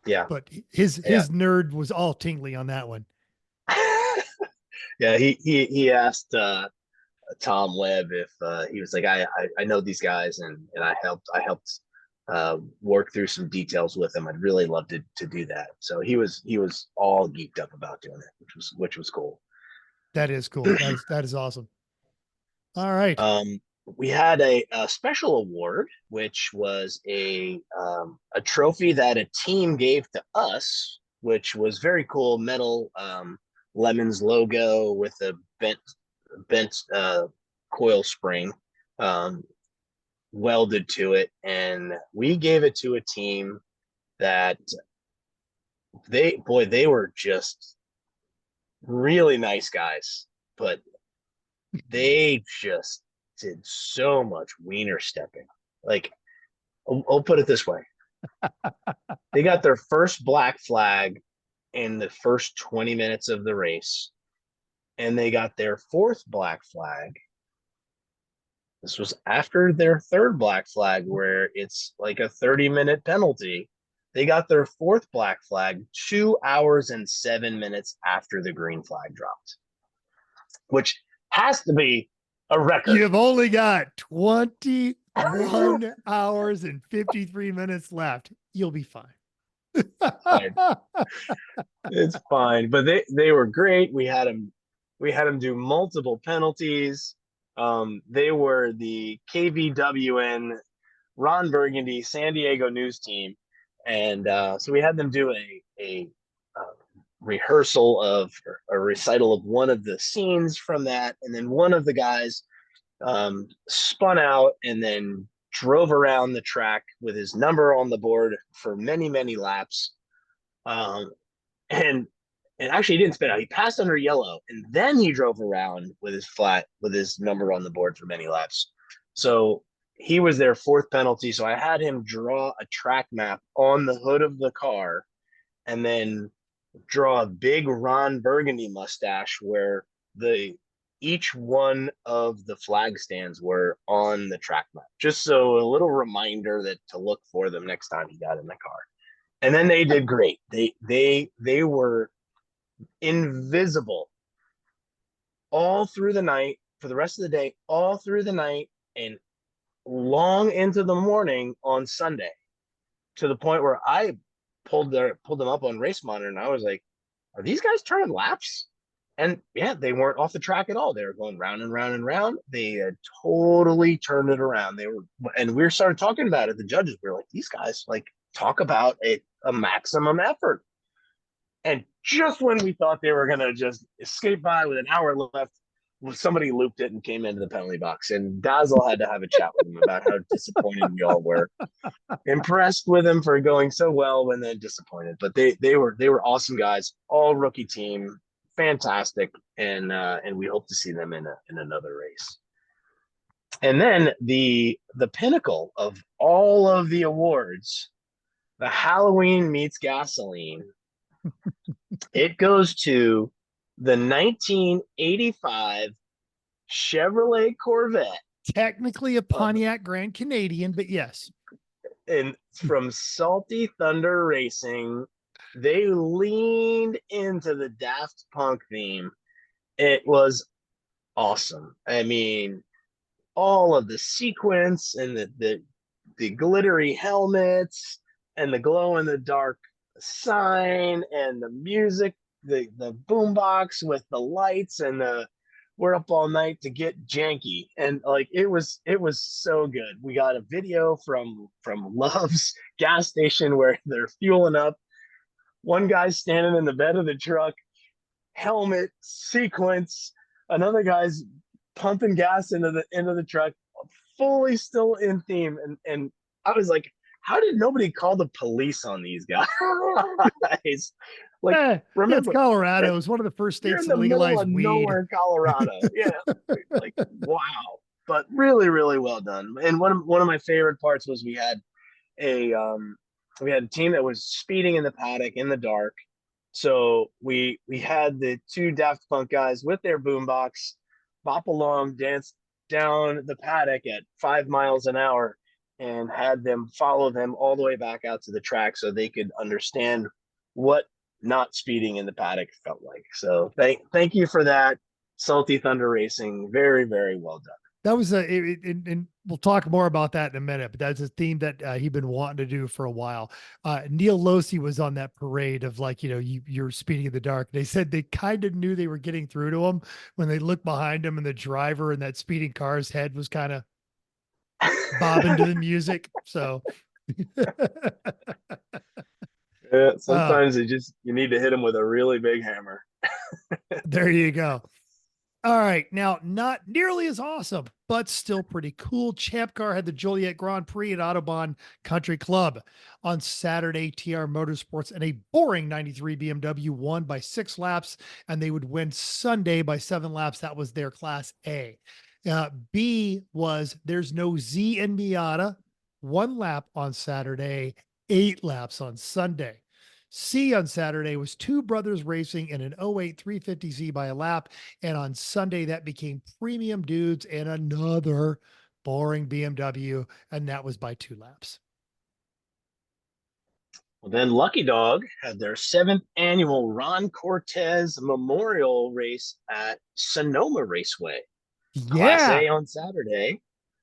Yeah. But his nerd was all tingly on that one. Yeah, he asked Tom Webb if he was like, I know these guys, and I helped work through some details with him. I'd really love to do that. So he was all geeked up about doing it, which was cool. That is cool. That is awesome. All right. We had a special award, which was a trophy that a team gave to us, which was very cool. Metal Lemons logo with a bent coil spring welded to it, and we gave it to a team that they were just really nice guys, but they just did so much wiener stepping. Like, I'll put it this way. They got their first black flag in the first 20 minutes of the race, and they got their fourth black flag. This was after their third black flag, where it's like a 30-minute penalty. They got their fourth black flag 2 hours and 7 minutes after the green flag dropped, which has to be a record. You've only got 21 hours and 53 minutes left. You'll be fine. It's fine, but they were great. We had them do multiple penalties. They were the KVWN Ron Burgundy San Diego news team, and so we had them do a rehearsal of a recital of one of the scenes from that, and then one of the guys spun out and then drove around the track with his number on the board for many laps, and actually he didn't spin out. He passed under yellow, and then he drove around with his number on the board for many laps. So he was their fourth penalty. So I had him draw a track map on the hood of the car, and then draw a big Ron Burgundy mustache where each one of the flag stands were on the track map, just so a little reminder that to look for them next time he got in the car. And then they did great. They were invisible all through the night, for the rest of the day, all through the night, and long into the morning on Sunday, to the point where I pulled them up on Race Monitor, and I was like, are these guys turning laps? And yeah, they weren't off the track at all. They were going round and round and round. They had totally turned it around. And we started talking about it. The judges were like, these guys like talk about a maximum effort. And just when we thought they were going to just escape by with an hour left, somebody looped it and came into the penalty box. And Dazzle had to have a chat with him about how disappointed we all were. Impressed with him for going so well, and then disappointed. But they were awesome guys, all rookie team, fantastic, and we hope to see them in another race. And then the pinnacle of all of the awards, the Halloween meets gasoline. It goes to the 1985 Chevrolet Corvette. Technically a Pontiac Grand Canadian, but yes. And from Salty Thunder Racing, they leaned into the Daft Punk theme. It was awesome. I mean, all of the sequence and the glittery helmets and the glow in the dark sign and the music, the boombox with the lights and we're up all night to get janky, and like it was so good. We got a video from Love's gas station where they're fueling up. One guy's standing in the bed of the truck, helmet, sequence. Another guy's pumping gas into the truck, fully still in theme. And I was like, how did nobody call the police on these guys? Like, remember, it's Colorado. It was one of the first states to legalize weed. Nowhere in Colorado. Yeah, like wow. But really, really well done. And one of my favorite parts was we had a team that was speeding in the paddock in the dark. So we had the two Daft Punk guys with their boombox bop along, dance down the paddock at 5 miles an hour, and had them follow them all the way back out to the track so they could understand what not speeding in the paddock felt like. So thank you for that, Salty Thunder Racing. Very, very well done. That was and we'll talk more about that in a minute, but that's a theme that he'd been wanting to do for a while. Neil Losi was on that parade of like, you're speeding in the dark. They said they kind of knew they were getting through to him when they looked behind him and the driver in that speeding car's head was kind of bobbing to the music. So yeah, sometimes you need to hit him with a really big hammer. There you go. All right. Now, not nearly as awesome, but still pretty cool. Champ Car had the Joliet Grand Prix at Autobahn Country Club on Saturday. TR Motorsports and a boring 93 BMW won by 6 laps, and they would win Sunday by 7 laps. That was their Class A. B was there's no Z in Miata, 1 lap on Saturday, 8 laps on Sunday. C on Saturday was Two Brothers Racing in an '08 350Z by a lap. And on Sunday, that became Premium Dudes and another boring BMW. And that was by 2 laps. Well, then Lucky Dog had their 7th annual Ron Cortez Memorial Race at Sonoma Raceway. Class Yeah. A on Saturday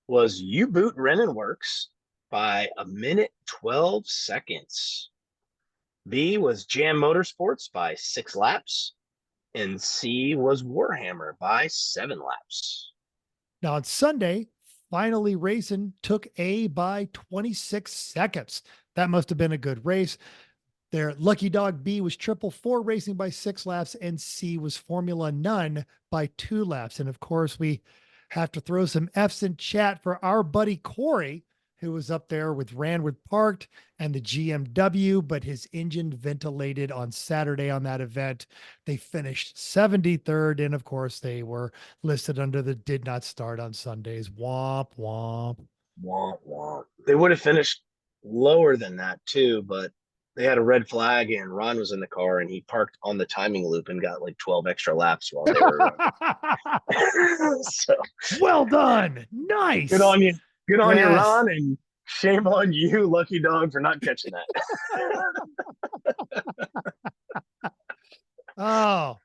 was U-Boot Renin Works by 1:12. B was Jam Motorsports by 6 laps. And C was Warhammer by 7 laps. Now on Sunday, Finally Racing took A by 26 seconds. That must have been a good race. Their Lucky Dog B was Triple Four Racing by 6 laps, and C was Formula None by 2 laps. And of course, we have to throw some F's in chat for our buddy Corey, who was up there with Ranwood Parked and the GMW, but his engine ventilated on Saturday on that event. They finished 73rd, and of course, they were listed under the did not start on Sundays. Womp, womp. Womp, womp. They would have finished lower than that too, but they had a red flag and Ron was in the car and he parked on the timing loop and got like 12 extra laps while they were so Well done. Nice. good on you. Good on you, Yes. Ron, and shame on you, Lucky Dog, for not catching that. Oh.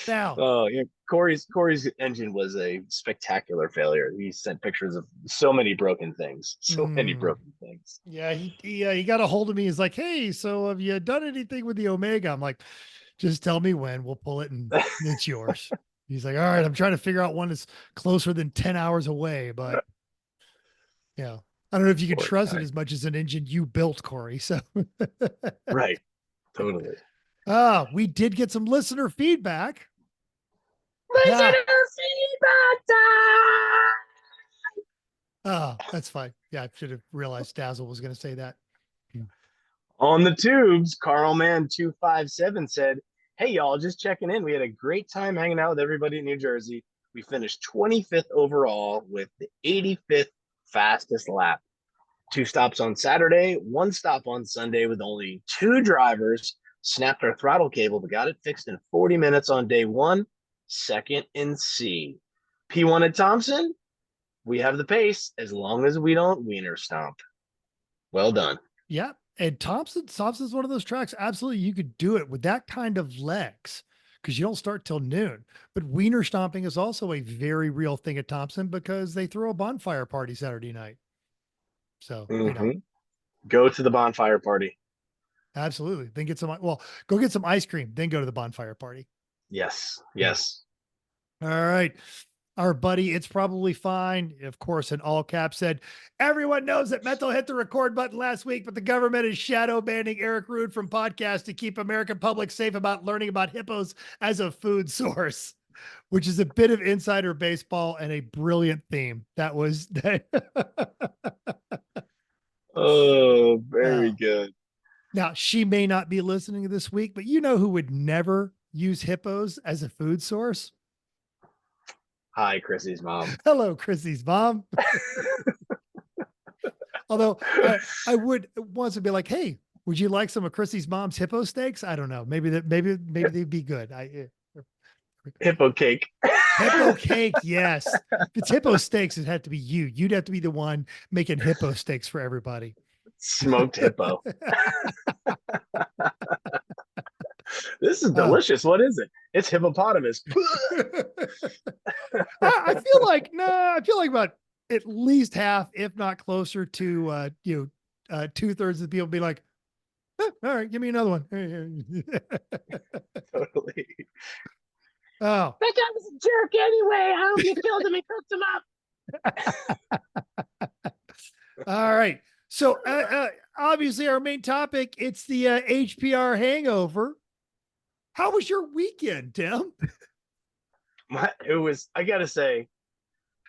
Now, Oh, yeah. Corey's engine was a spectacular failure. He sent pictures of so many broken things. So many broken things. yeah, he got a hold of me. He's like, hey, so have you done anything with the Omega? I'm like, just tell me when. We'll pull it and it's yours. He's like, all right, I'm trying to figure out one that's closer than 10 hours away, but yeah. I don't know if you can Poor trust guy. it as much as an engine you built, Corey. So Right. Totally. we did get some listener feedback. Listener Ah. feedback time! Oh, that's fine. Yeah, I should have realized Dazzle was going to say that. On the tubes, Carlman257 said, hey, y'all, just checking in. We had a great time hanging out with everybody in New Jersey. We finished 25th overall with the 85th fastest lap. 2 stops on Saturday, 1 stop on Sunday with only 2 drivers. Snapped our throttle cable, but got it fixed in 40 minutes on day 1. Second in C. P1 at Thompson, we have the pace as long as we don't wiener stomp. Well done. Yeah. And Thompson's one of those tracks. Absolutely. You could do it with that kind of legs because you don't start till noon. But wiener stomping is also a very real thing at Thompson because they throw a bonfire party Saturday night. So, you know, Go to the bonfire party. absolutely. Then go get some ice cream, then go to the bonfire party. Yes. Yes. All right. Our buddy, It's Probably Fine, of course, in all caps said, everyone knows that Mental hit the record button last week, but the government is shadow banning Eric Rude from podcasts to keep American public safe about learning about hippos as a food source, which is a bit of insider baseball and a brilliant theme. That was Oh, very good. Now, she may not be listening this week, but you know who would never use hippos as a food source? Hi, Chrissy's mom. Hello, Chrissy's mom. Although I would once be like, hey, would you like some of Chrissy's mom's hippo steaks? I don't know. Maybe they'd be good. Hippo cake. Hippo cake, yes. If it's hippo steaks, it'd have to be you. You'd have to be the one making hippo steaks for everybody. Smoked hippo. This is delicious. What is it? It's hippopotamus. I feel like about at least half, if not closer to 2/3 of the people be like, all right, give me another one. Totally. Oh, That guy was a jerk anyway. I hope you killed him and cooked him up. all right. So obviously our main topic, it's the HPR hangover. How was your weekend, Tim? I gotta say,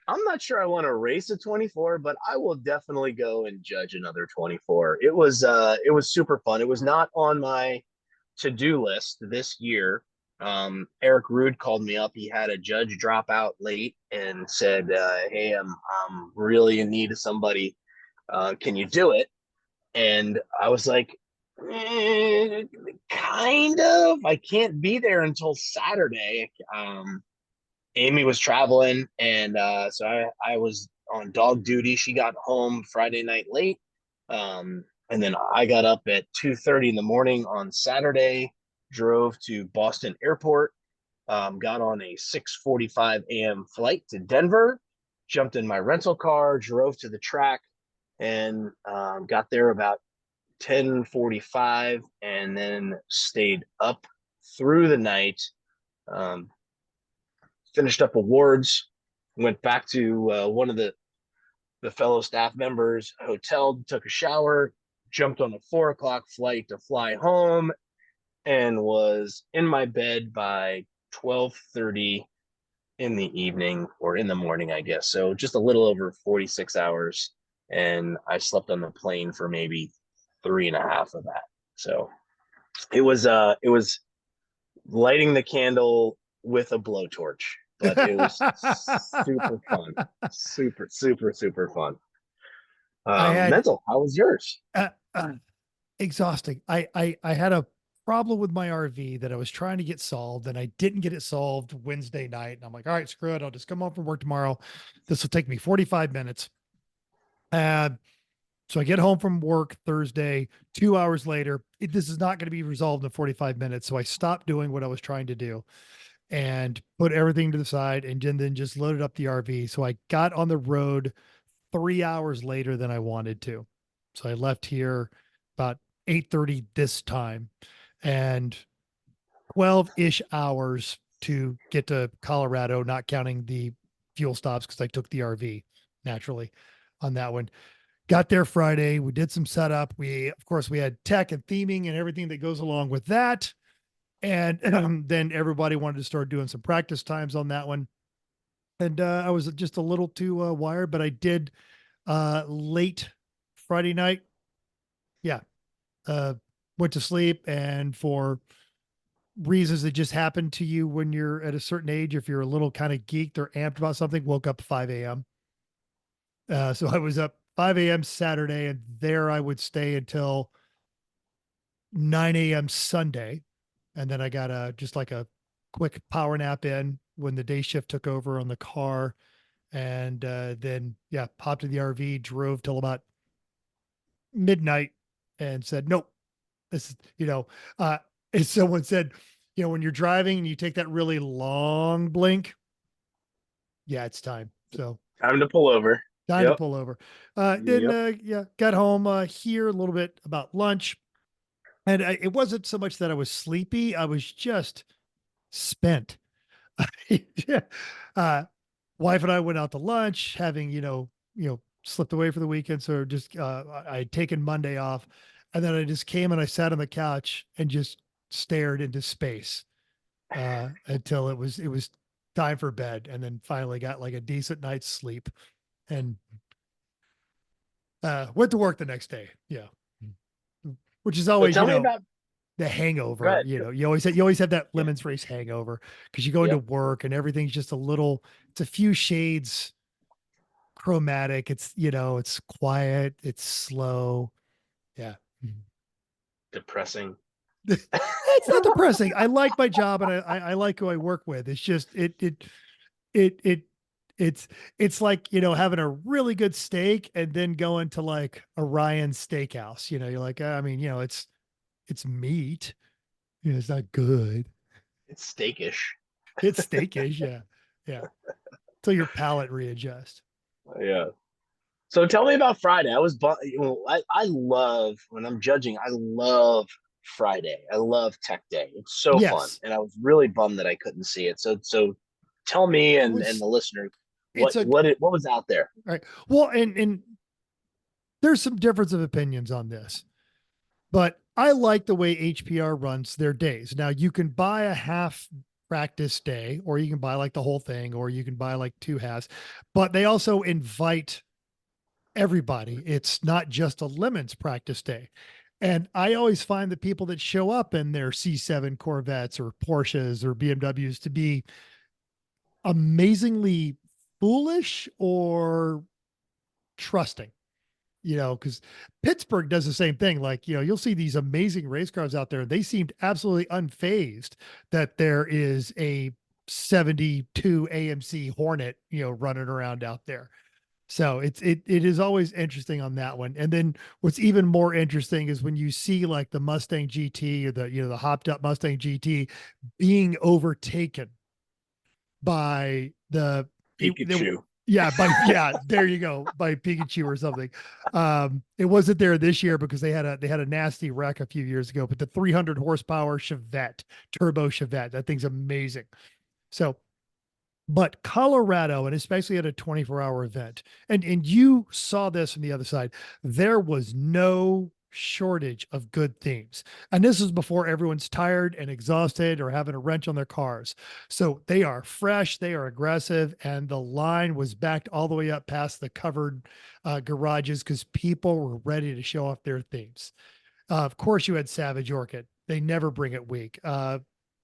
I'm not sure I want to race a 24, but I will definitely go and judge another 24. It was super fun. It was not on my to-do list this year, Eric Rude called me up. He had a judge drop out late and said, "Hey, I'm really in need of somebody. Can you do it?" And I was like, kind of. I can't be there until Saturday. Amy was traveling, and so I was on dog duty. She got home Friday night late, and then I got up at 2:30 in the morning on Saturday, drove to Boston Airport, got on a 6:45 a.m. flight to Denver, jumped in my rental car, drove to the track, and got there about 10:45, and then stayed up through the night. Um, Finished up awards, went back to one of the fellow staff members' hotel, took a shower, jumped on a 4 o'clock flight to fly home, and was in my bed by 12:30 in the evening, or in the morning, I guess. So just a little over 46 hours. And I slept on the plane for maybe 3.5 of that. So it was lighting the candle with a blowtorch, but it was super fun. Super, super, super fun. I had Mental, how was yours? exhausting. I had a problem with my RV that I was trying to get solved, and I didn't get it solved Wednesday night. And I'm like, all right, screw it. I'll just come home from work tomorrow. This will take me 45 minutes. So I get home from work Thursday, 2 hours later. This is not going to be resolved in 45 minutes. So I stopped doing what I was trying to do and put everything to the side, and then just loaded up the RV. So I got on the road 3 hours later than I wanted to. So I left here about 8:30 this time, and 12-ish hours to get to Colorado, not counting the fuel stops because I took the RV naturally on that one. Got there Friday. We did some setup. Of course, we had tech and theming and everything that goes along with that. And then everybody wanted to start doing some practice times on that one. And I was just a little too wired, but I did late Friday night. Yeah. Went to sleep, and for reasons that just happen to you when you're at a certain age, if you're a little kind of geeked or amped about something, woke up 5 a.m. So I was up 5 a.m. Saturday, and there I would stay until 9 a.m. Sunday. And then I got just like a quick power nap in when the day shift took over on the car. And then, yeah, popped in the RV, drove till about midnight, and said, nope, this is, as someone said, when you're driving and you take that really long blink, yeah, it's time. So Time to pull over. time to Yep. pull over. Yep. Yeah, got home here a little bit about lunch. And it wasn't so much that I was sleepy. I was just spent. Yeah. Wife and I went out to lunch, having, slipped away for the weekend. So just, I had taken Monday off, and then I just came and I sat on the couch and just stared into space, until it was time for bed. And then finally got like a decent night's sleep, and, went to work the next day. Yeah. Which is So always, tell me about. the Go hangover. ahead. You always have that lemons race hangover, because you go into Yep. work and everything's just it's a few shades chromatic. It's, it's quiet, it's slow. Yeah. Depressing. It's not depressing. I like my job, and I like who I work with. It's just, it's like, having a really good steak and then going to like Orion Steakhouse. You're like, I mean, it's meat. It's not good. It's steakish. It's steakish. Yeah. Yeah. Till your palate readjusts. Yeah. So tell me about Friday. I love, when I'm judging, I love Friday. I love Tech Day. It's so fun. Yes. And I was really bummed that I couldn't see it. So tell me and the listener It's what was out there. right. Well, and there's some difference of opinions on this, but I like the way HPR runs their days. Now, you can buy a half practice day, or you can buy like the whole thing, or you can buy like two halves, but they also invite everybody. It's not just a lemons practice day. And I always find the people that show up in their C7 Corvettes or Porsches or BMWs to be amazingly foolish or trusting, because Pittsburgh does the same thing. Like, you'll see these amazing race cars out there. They seemed absolutely unfazed that there is a 72 AMC Hornet, running around out there. So it is always interesting on that one. And then what's even more interesting is when you see like the Mustang GT or the hopped up Mustang GT being overtaken by Pikachu. There you go, by Pikachu or something. It wasn't there this year because they had a nasty wreck a few years ago, but the 300 horsepower Chevette, turbo Chevette, that thing's amazing. So, but Colorado, and especially at a 24-hour event, and you saw this from the other side, there was no shortage of good themes. And this is before everyone's tired and exhausted or having a wrench on their cars. So they are fresh, they are aggressive, and the line was backed all the way up past the covered garages because people were ready to show off their themes. Of course, you had Savage Orchid. They never bring it weak.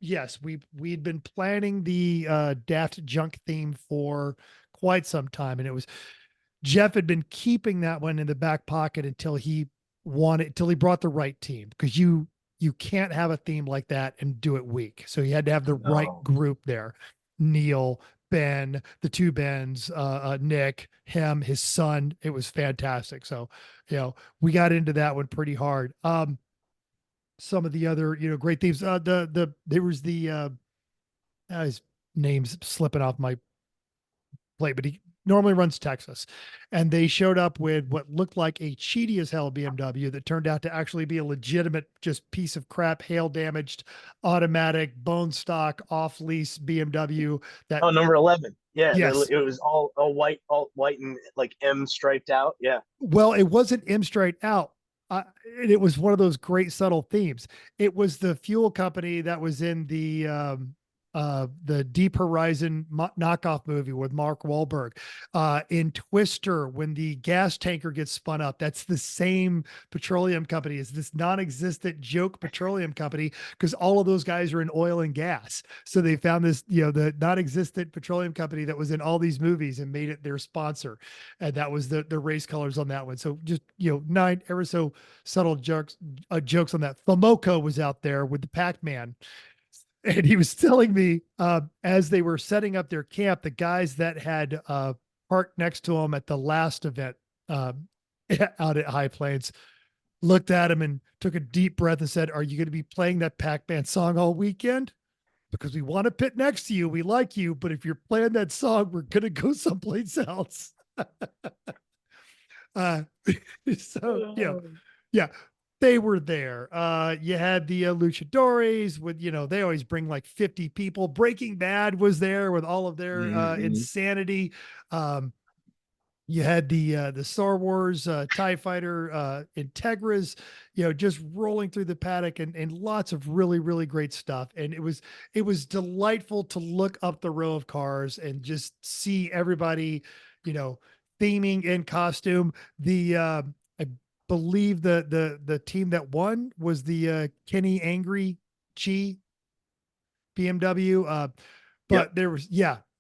Yes, we'd been planning the Daft Junk theme for quite some time, and Jeff had been keeping that one in the back pocket until he brought the right team, because you can't have a theme like that and do it weak. So he had to have the right group there. Neil, Ben, the two Bens, Nick, him, his son. It was fantastic. So, we got into that one pretty hard. Some of the other, great themes. There was his name's slipping off my plate, but he normally runs Texas, and they showed up with what looked like a cheaty as hell BMW that turned out to actually be a legitimate just piece of crap, hail damaged, automatic, bone stock, off lease BMW. That number 11. Yeah, yes, it was all white and like M striped out. Yeah. Well, it wasn't M straight out. It was one of those great subtle themes. It was the fuel company that was in the Deep Horizon knockoff movie with Mark Wahlberg. In Twister, when the gas tanker gets spun up, that's the same petroleum company as this non-existent joke petroleum company, because all of those guys are in oil and gas. So they found this, the non-existent petroleum company that was in all these movies and made it their sponsor. And that was the race colors on that one. So just, 9 ever so subtle jokes on that. Fomoco was out there with the Pac-Man. And he was telling me, as they were setting up their camp, the guys that had parked next to him at the last event out at High Plains looked at him and took a deep breath and said, "Are you going to be playing that Pac-Man song all weekend? Because we want to pit next to you. We like you. But if you're playing that song, we're going to go someplace else." So, yeah. They were there. You had the luchadores with, they always bring like 50 people. Breaking Bad was there with all of their insanity. You had the Star Wars TIE Fighter Integras, just rolling through the paddock, and lots of really, really great stuff. And it was delightful to look up the row of cars and just see everybody, theming in costume. I believe the team that won was the Kenny Angry G BMW. But there was,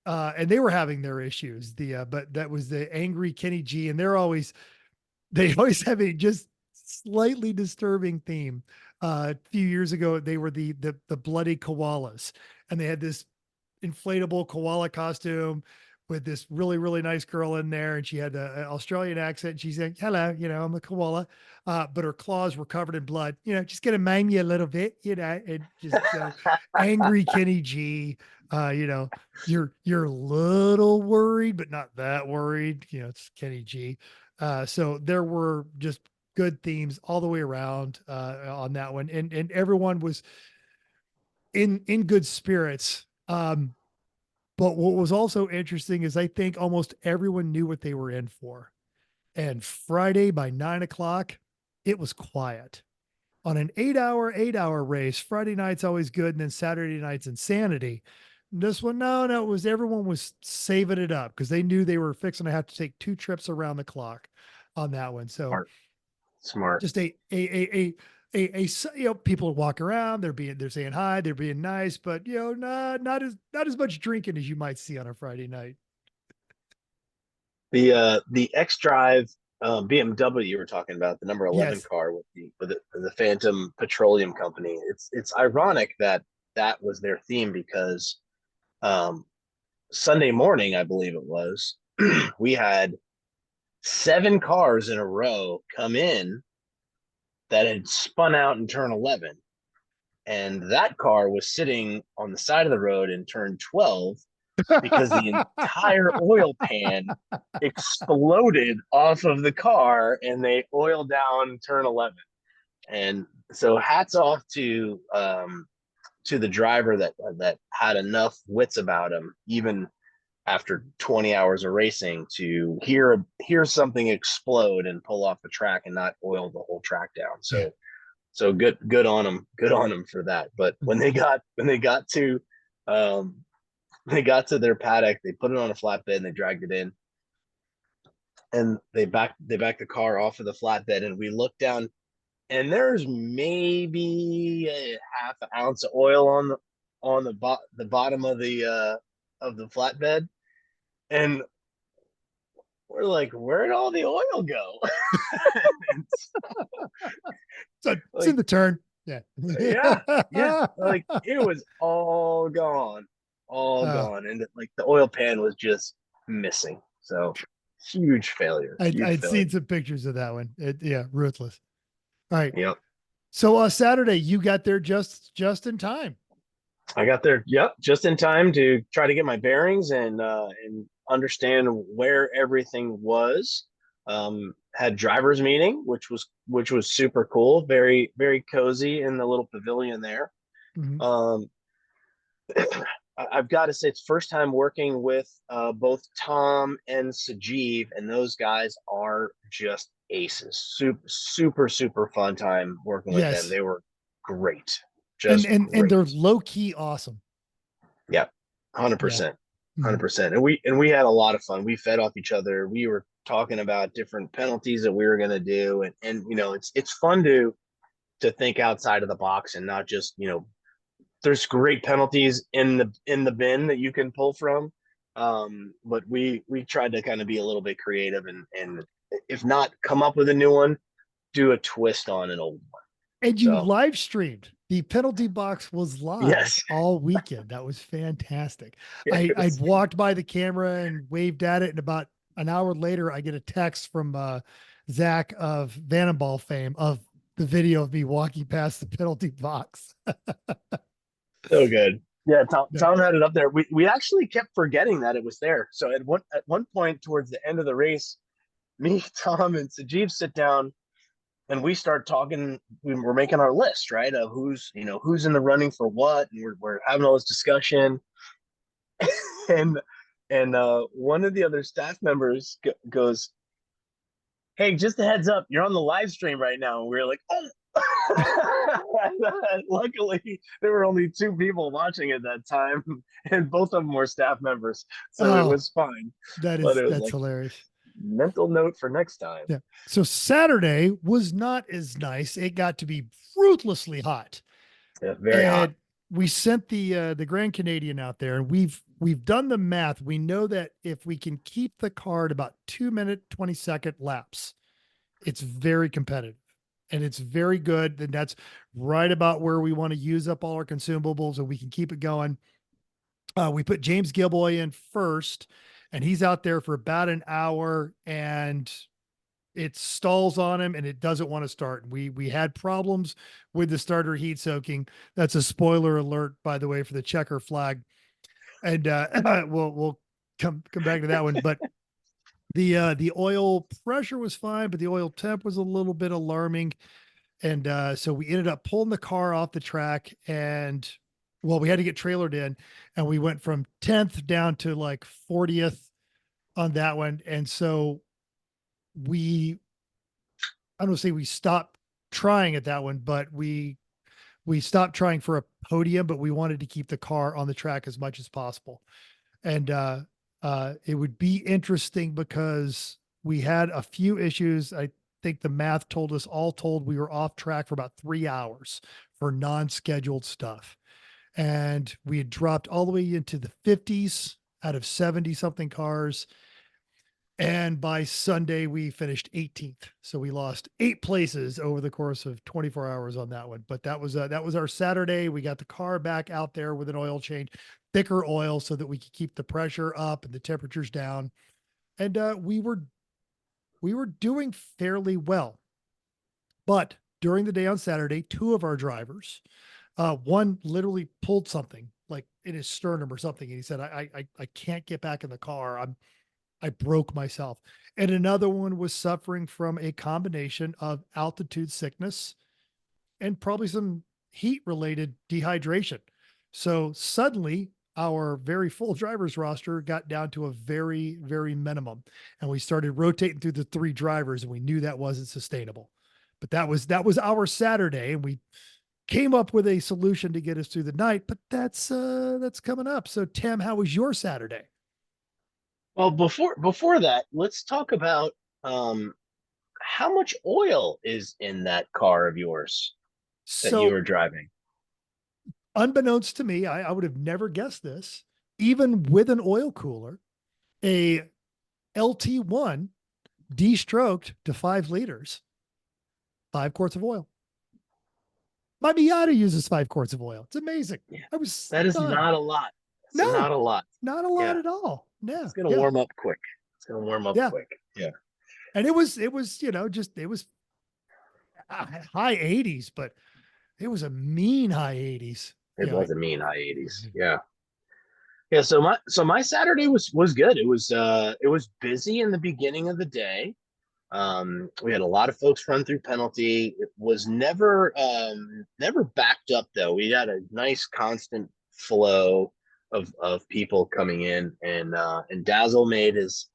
and they were having their issues. But that was the Angry Kenny G, and they always have a just slightly disturbing theme. A few years ago, they were the bloody koalas, and they had this inflatable koala costume with this really, really nice girl in there. And she had an Australian accent. And she's like, "Hello, I'm a koala." But her claws were covered in blood, just going to maim you a little bit, and just Angry Kenny G, you're a little worried, but not that worried. It's Kenny G. So there were just good themes all the way around on that one. And everyone was in good spirits. But what was also interesting is I think almost everyone knew what they were in for. And Friday by 9:00, it was quiet. On an 8-hour race, Friday night's always good, and then Saturday night's insanity. This one, no, everyone was saving it up because they knew they were fixing to have to take 2 trips around the clock on that one. So Smart. Just people walk around, they're saying hi, they're being nice, but not as much drinking as you might see on a Friday night. The X Drive BMW you were talking about, the number 11 Yes. car with the Phantom Petroleum Company. It's ironic that was their theme because Sunday morning, I believe it was, we had 7 cars in a row come in that had spun out in turn 11. And that car was sitting on the side of the road in turn 12 because the entire oil pan exploded off of the car and they oiled down turn 11. And so hats off to the driver that had enough wits about him, even after 20 hours of racing, to hear something explode and pull off the track and not oil the whole track down. So good on them for that. But when they got to their paddock, they put it on a flatbed and they dragged it in, and they backed the car off of the flatbed, and we looked down, and there's maybe a half an ounce of oil on the bottom of the flatbed, and we're like, where'd all the oil go? So it's in the turn. Yeah. yeah. Like it was all gone. Gone. And like the oil pan was just missing. So huge failure. I'd seen some pictures of that one. Ruthless. All right. Yep. So Saturday you got there just in time. I got there, just in time to try to get my bearings and understand where everything was. Had driver's meeting, which was super cool. Very, very cozy in the little pavilion there. Mm-hmm. I've got to say, it's first time working with both Tom and Sajeev, and those guys are just aces. Super, super fun time working with them. They were great. And they're low key awesome. Yeah, 100%. 100%. And we had a lot of fun. We fed off each other. We were talking about different penalties that we were going to do. And, it's fun to think outside of the box and not just, there's great penalties in the bin that you can pull from. But we tried to kind of be a little bit creative and if not come up with a new one, do a twist on an old one. And you live streamed. The penalty box was live all weekend. That was fantastic. Yes. I walked by the camera and waved at it, and about an hour later, I get a text from Zach of Vannenball fame of the video of me walking past the penalty box. So good. Yeah, Tom had it up there. We actually kept forgetting that it was there. So at one point towards the end of the race, me, Tom, and Sajeev sit down and we start talking. We're making our list, right, of who's in the running for what, and we're having all this discussion. and one of the other staff members goes, "Hey, just a heads up, you're on the live stream right now." And we were like, "Oh." Luckily, there were only 2 people watching at that time, and both of them were staff members, so it was fine. That's hilarious. Mental note for next time. Yeah. So Saturday was not as nice. It got to be ruthlessly hot. Yeah, very hot. We sent the Grand Canadian out there, and we've done the math. We know that if we can keep the car at about 2-minute, 20-second laps, it's very competitive and it's very good. And that's right about where we want to use up all our consumables and we can keep it going. We put James Gilboy in first, and he's out there for about an hour and it stalls on him and it doesn't want to start. We had problems with the starter heat soaking. That's a spoiler alert, by the way, for the checker flag. And we'll come back to that one. But the oil pressure was fine, but the oil temp was a little bit alarming. And so we ended up pulling the car off the track, and we had to get trailered in, and we went from 10th down to like 40th on that one. And so I don't want to say we stopped trying at that one, but we stopped trying for a podium, but we wanted to keep the car on the track as much as possible. And it would be interesting because we had a few issues. think the math told us all told we were off track for about 3 hours for non-scheduled stuff. And we had dropped all the way into the 50s out of 70 something cars. And by Sunday, we finished 18th. So we lost 8 places over the course of 24 hours on that one. But that was our Saturday. We got the car back out there with an oil change, thicker oil, so that we could keep the pressure up and the temperatures down. And we were doing fairly well. But during the day on Saturday, 2 of our drivers, one literally pulled something like in his sternum or something, and he said, "I can't get back in the car. I broke myself." And another one was suffering from a combination of altitude sickness and probably some heat related dehydration. So suddenly our very full drivers roster got down to a very, very minimum. And we started rotating through the 3 drivers, and we knew that wasn't sustainable. But that was our Saturday, and we came up with a solution to get us through the night, but that's coming up. So Tim, how was your Saturday? Well, before that, let's talk about how much oil is in that car of yours that you So were driving. unbeknownst to me, I would have never guessed this. Even with an oil cooler, a LT1 de-stroked to 5 liters, 5 quarts of oil. My Miata uses 5 quarts of oil. It's amazing. Yeah. I was That is stunned. not a lot. It's No. not a lot. Not a lot Yeah. at all. Yeah. It's gonna yeah. warm up quick. It's gonna warm up Yeah. quick. Yeah. And it was, it was high 80s, but it was a mean high 80s. It Yeah. was a mean high 80s. Yeah. Yeah. So my Saturday was good. It was busy in the beginning of the day. We had a lot of folks run through penalty. It was never backed up though. We had a nice constant flow of people coming in, and Dazzle made his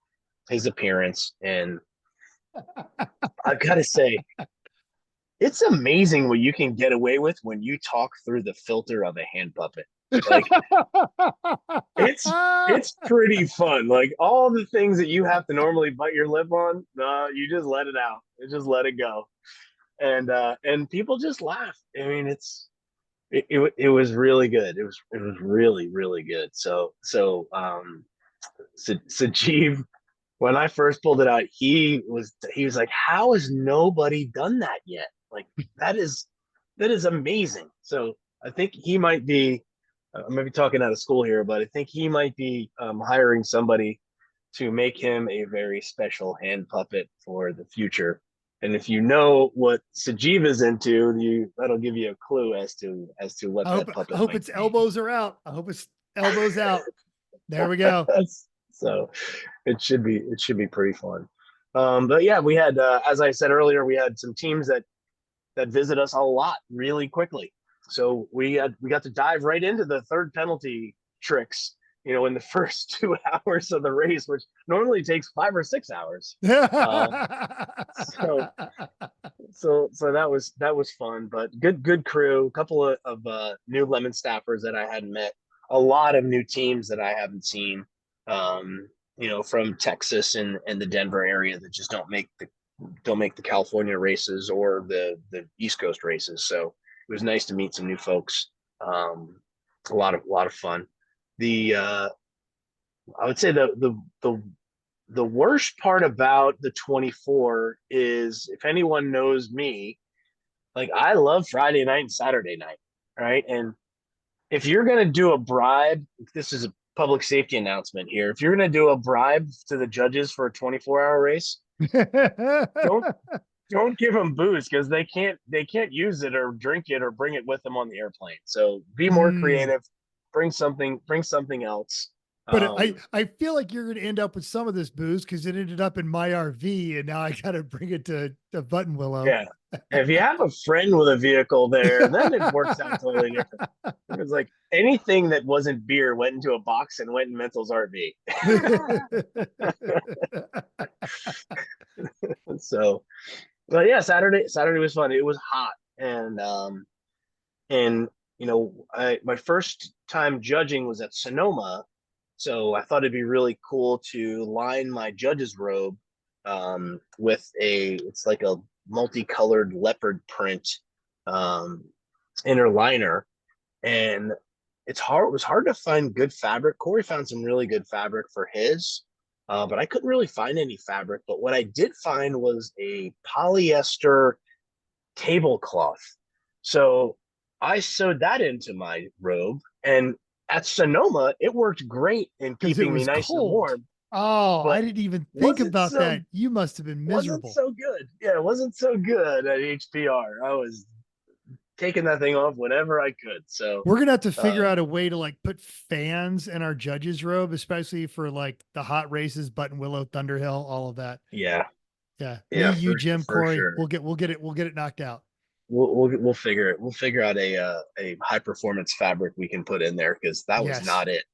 appearance, and I've got to say, it's amazing what you can get away with when you talk through the filter of a hand puppet. Like it's pretty fun. Like all the things that you have to normally bite your lip on, you just let it out. You just let it go, and people just laugh. I mean, it was really good. It was really really good. So Sajeev, when I first pulled it out, he was like, "How has nobody done that yet? Like that is amazing." So I think he might be. I might be talking out of school here, but I think he might be hiring somebody to make him a very special hand puppet for the future. And if you know what Sajeev is into, that'll give you a clue as to what that puppet. I hope its elbows are out. I hope its elbows out. There we go. So it should be pretty fun. But yeah, we had, as I said earlier, we had some teams that visit us a lot really quickly. So we got to dive right into the third penalty tricks, in the first 2 hours of the race, which normally takes 5 or 6 hours. So that was fun, but good crew. A couple of new lemon staffers that I hadn't met, a lot of new teams that I haven't seen, from Texas and the Denver area that just don't make the California races or the East Coast races. So it was nice to meet some new folks. A lot of fun. I would say the worst part about the 24 is, if anyone knows me, like I love Friday night and Saturday night, right? And if you're gonna do a bribe, this is a public safety announcement here. If you're gonna do a bribe to the judges for a 24-hour race, don't give them booze, because they can't use it or drink it or bring it with them on the airplane. So be more creative, bring something else. But I feel like you're going to end up with some of this booze, because it ended up in my RV, and now I got to bring it to Button Willow. Yeah. If you have a friend with a vehicle there, then it works out totally different. It was like anything that wasn't beer went into a box and went in Mental's RV. So, but yeah, Saturday was fun. It was hot, and my first time judging was at Sonoma, so I thought it'd be really cool to line my judge's robe with it's like a multicolored leopard print inner liner, and it was hard to find good fabric. Corey found some really good fabric for his, but I couldn't really find any fabric. But what I did find was a polyester tablecloth. So I sewed that into my robe, and at Sonoma, it worked great in Because it keeping me was nice and cold. warm. Oh, I But didn't even think wasn't about so that. You must have been wasn't miserable. so good. Yeah, it wasn't so good at HPR. I was taking that thing off whenever I could. So We're gonna have to figure uh, out a way to like put fans in our judges' robe, especially for like the hot races, Button Willow, Thunderhill, all of that. yeah, Yeah. Me, yeah, you, Jim, for Corey. sure. We'll get it knocked out. We'll figure it. We'll figure out a high performance fabric we can put in there, because that was Yes. not it.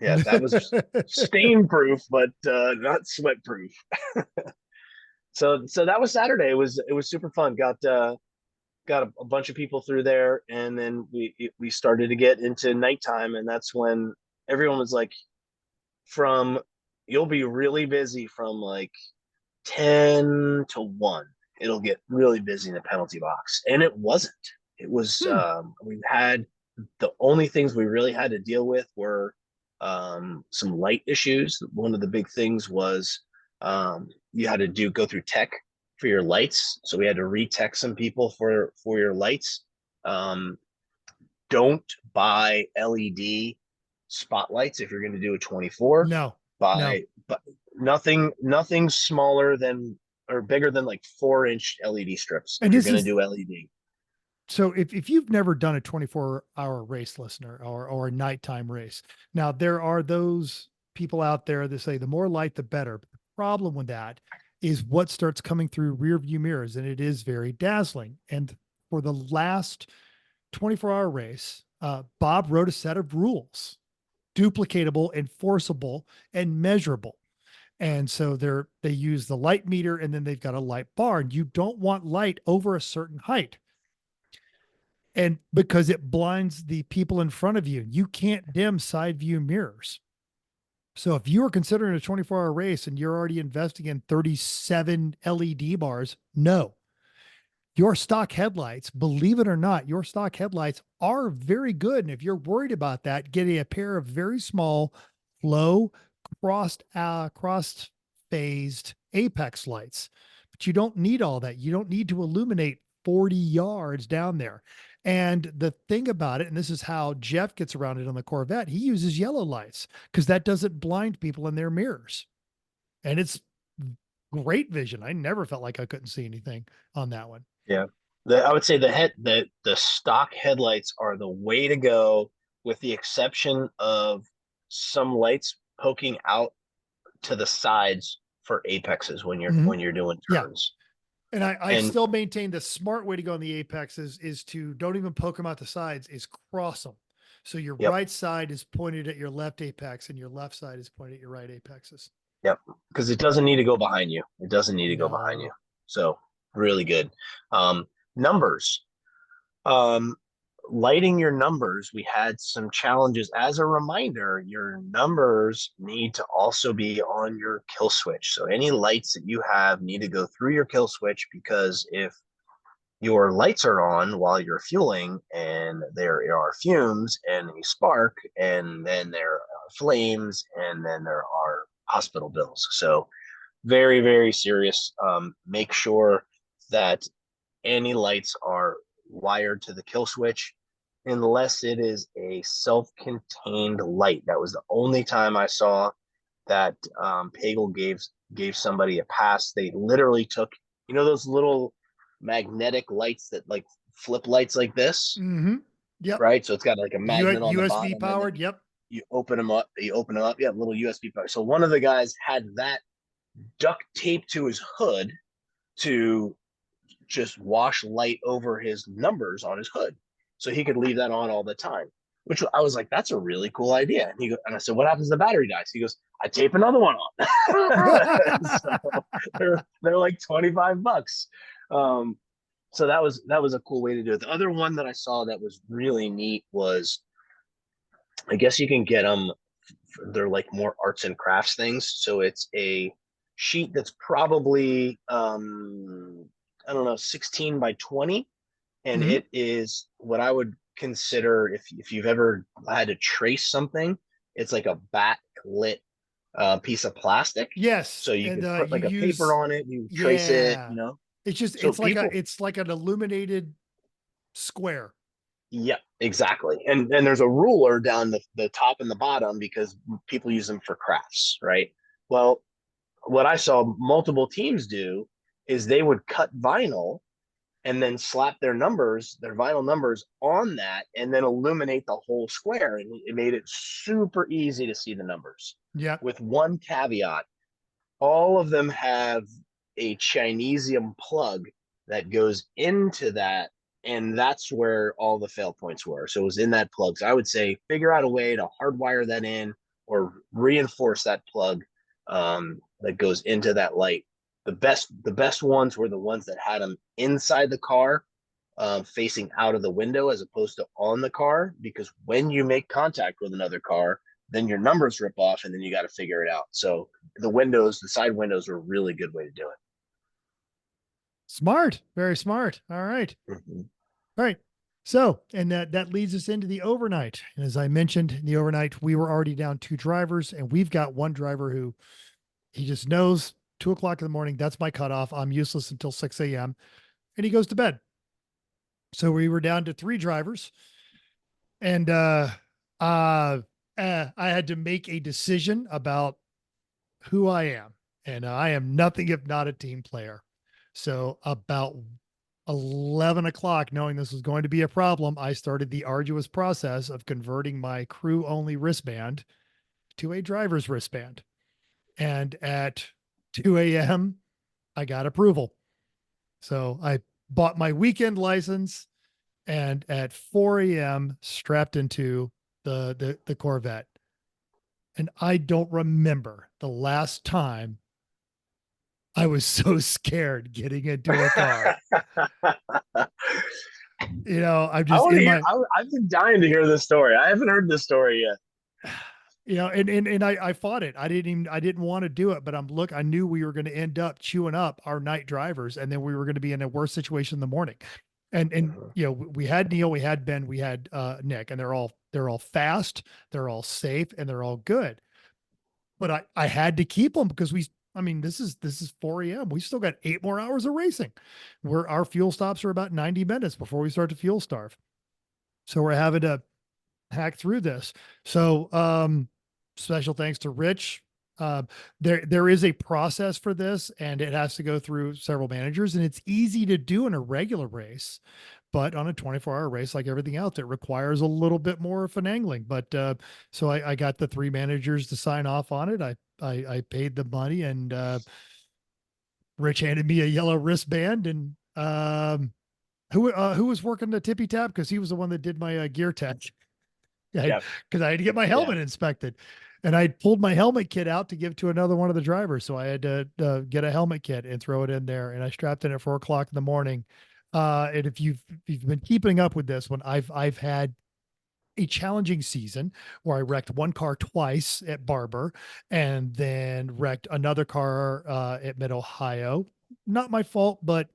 Yeah, that was stain proof, but not sweat proof. So that was Saturday. It was super fun. Got a bunch of people through there, and then we started to get into nighttime, and that's when everyone was like, from you'll be really busy from like 10 to 1. It'll get really busy in the penalty box, and it wasn't. It was we had the only things we really had to deal with were some light issues. One of the big things was you had to go through tech for your lights, so we had to re-tech some people for your lights. Don't buy LED spotlights if you're going to do a 24. No. But nothing smaller than or bigger than like 4-inch LED strips And if you're this going to is do LED. so if you've never done a 24-hour race, listener, or a nighttime race, now there are those people out there that say the more light the better. But the problem with that is what starts coming through rear view mirrors, and it is very dazzling. And for the last 24-hour race, Bob wrote a set of rules, duplicatable, enforceable, and measurable. And so they use the light meter, and then they've got a light bar. And you don't want light over a certain height. And because it blinds the people in front of you, you can't dim side view mirrors. So if you are considering a 24-hour race and you're already investing in 37 LED bars, no. Your stock headlights, believe it or not, your stock headlights are very good. And if you're worried about that, get a pair of very small, low, cross phased apex lights. But you don't need all that. You don't need to illuminate 40 yards down there. And the thing about it, and this is how Jeff gets around it on the Corvette, he uses yellow lights because that doesn't blind people in their mirrors. And it's great vision. I never felt like I couldn't see anything on that one. Yeah. I would say the stock headlights are the way to go, with the exception of some lights poking out to the sides for apexes when you're doing turns. And I still maintain the smart way to go on the apexes is to don't even poke them out the sides, is cross them. So your right side is pointed at your left apex and your left side is pointed at your right apexes. Yep. Because it doesn't need to go behind you. It doesn't need to go behind you. So really good. Numbers. Lighting your numbers, we had some challenges. As a reminder, your numbers need to also be on your kill switch. So any lights that you have need to go through your kill switch, because if your lights are on while you're fueling and there are fumes and you spark, and then there are flames, and then there are hospital bills. So very, very serious. Make sure that any lights are wired to the kill switch, unless it is a self-contained light. That was the only time I saw that Pagel gave somebody a pass. They literally took, those little magnetic lights that like flip lights like this. Mm-hmm. Yep. Right. So it's got like a magnet on the bottom. USB powered. Yep. You open them up. Yeah, little USB power. So one of the guys had that duct taped to his hood to just wash light over his numbers on his hood, so he could leave that on all the time. Which I was like, that's a really cool idea. And I said, what happens if the battery dies? He goes, I tape another one on. So they're like $25. So that was a cool way to do it. The other one that I saw that was really neat was, I guess you can get them. They're like more arts and crafts things. So it's a sheet that's probably I don't know, 16 by 20, and Mhm. it is what I would consider, if you've ever had to trace something, it's like a backlit piece of plastic. Yes, So you and could put you like a paper use on it, you trace it, yeah. you know. It's just So people, it's like an illuminated square. yeah, exactly. And there's a ruler down the top and the bottom because people use them for crafts, right? Well, what I saw multiple teams do is they would cut vinyl and then slap their vinyl numbers on that, and then illuminate the whole square. And it made it super easy to see the numbers. Yeah. With one caveat, all of them have a Chinesium plug that goes into that, and that's where all the fail points were. So it was in that plug. So I would say figure out a way to hardwire that in or reinforce that plug that goes into that light. The best ones were the ones that had them inside the car, facing out of the window as opposed to on the car, because when you make contact with another car, then your numbers rip off and then you got to figure it out. So the side windows were a really good way to do Smart. Very smart. All right. it. Mm-hmm. All right. So, and that leads us into the overnight. And as I mentioned, in the overnight, we were already down 2 drivers, and we've got one driver who he just knows 2 o'clock in the morning. That's my cutoff. I'm useless until 6 a.m. And he goes to bed. So we were down to 3 drivers, and I had to make a decision about who I am, and I am nothing if not a team player. So about 11 o'clock, knowing this was going to be a problem, I started the arduous process of converting my crew only wristband to a driver's wristband. And at 2 a.m., I got approval. So I bought my weekend license, and at 4 a.m. strapped into the Corvette. And I don't remember the last time I was so scared getting into a car. You know, I'm I just want to in hear. my, I've been dying to hear this story. I haven't heard this story yet. you know, and I fought it. I didn't want to do it, but I knew we were going to end up chewing up our night drivers, and then we were going to be in a worse situation in the morning. And you know, we had Neil, we had Ben, we had Nick, and they're all fast, they're all safe, and they're all good. But I had to keep them because I mean, this is 4 a.m. We still got 8 more hours of racing. Where our fuel stops are about 90 minutes before we start to fuel starve. So we're having to hack through this. So special thanks to Rich. There is a process for this, and it has to go through several managers, and it's easy to do in a regular race. But on a 24-hour race, like everything else, it requires a little bit more finagling. But so I got the 3 managers to sign off on it. I paid the money, and Rich handed me a yellow wristband. And who was working the tippy tap, because he was the one that did my gear tech. Yeah, because I had to get my helmet inspected, and I pulled my helmet kit out to give to another one of the drivers. So I had to get a helmet kit and throw it in there, and I strapped in at 4 o'clock in the morning. And if you've been keeping up with this one, I've had a challenging season where I wrecked one car twice at Barber, and then wrecked another car at Mid Ohio. Not my fault, but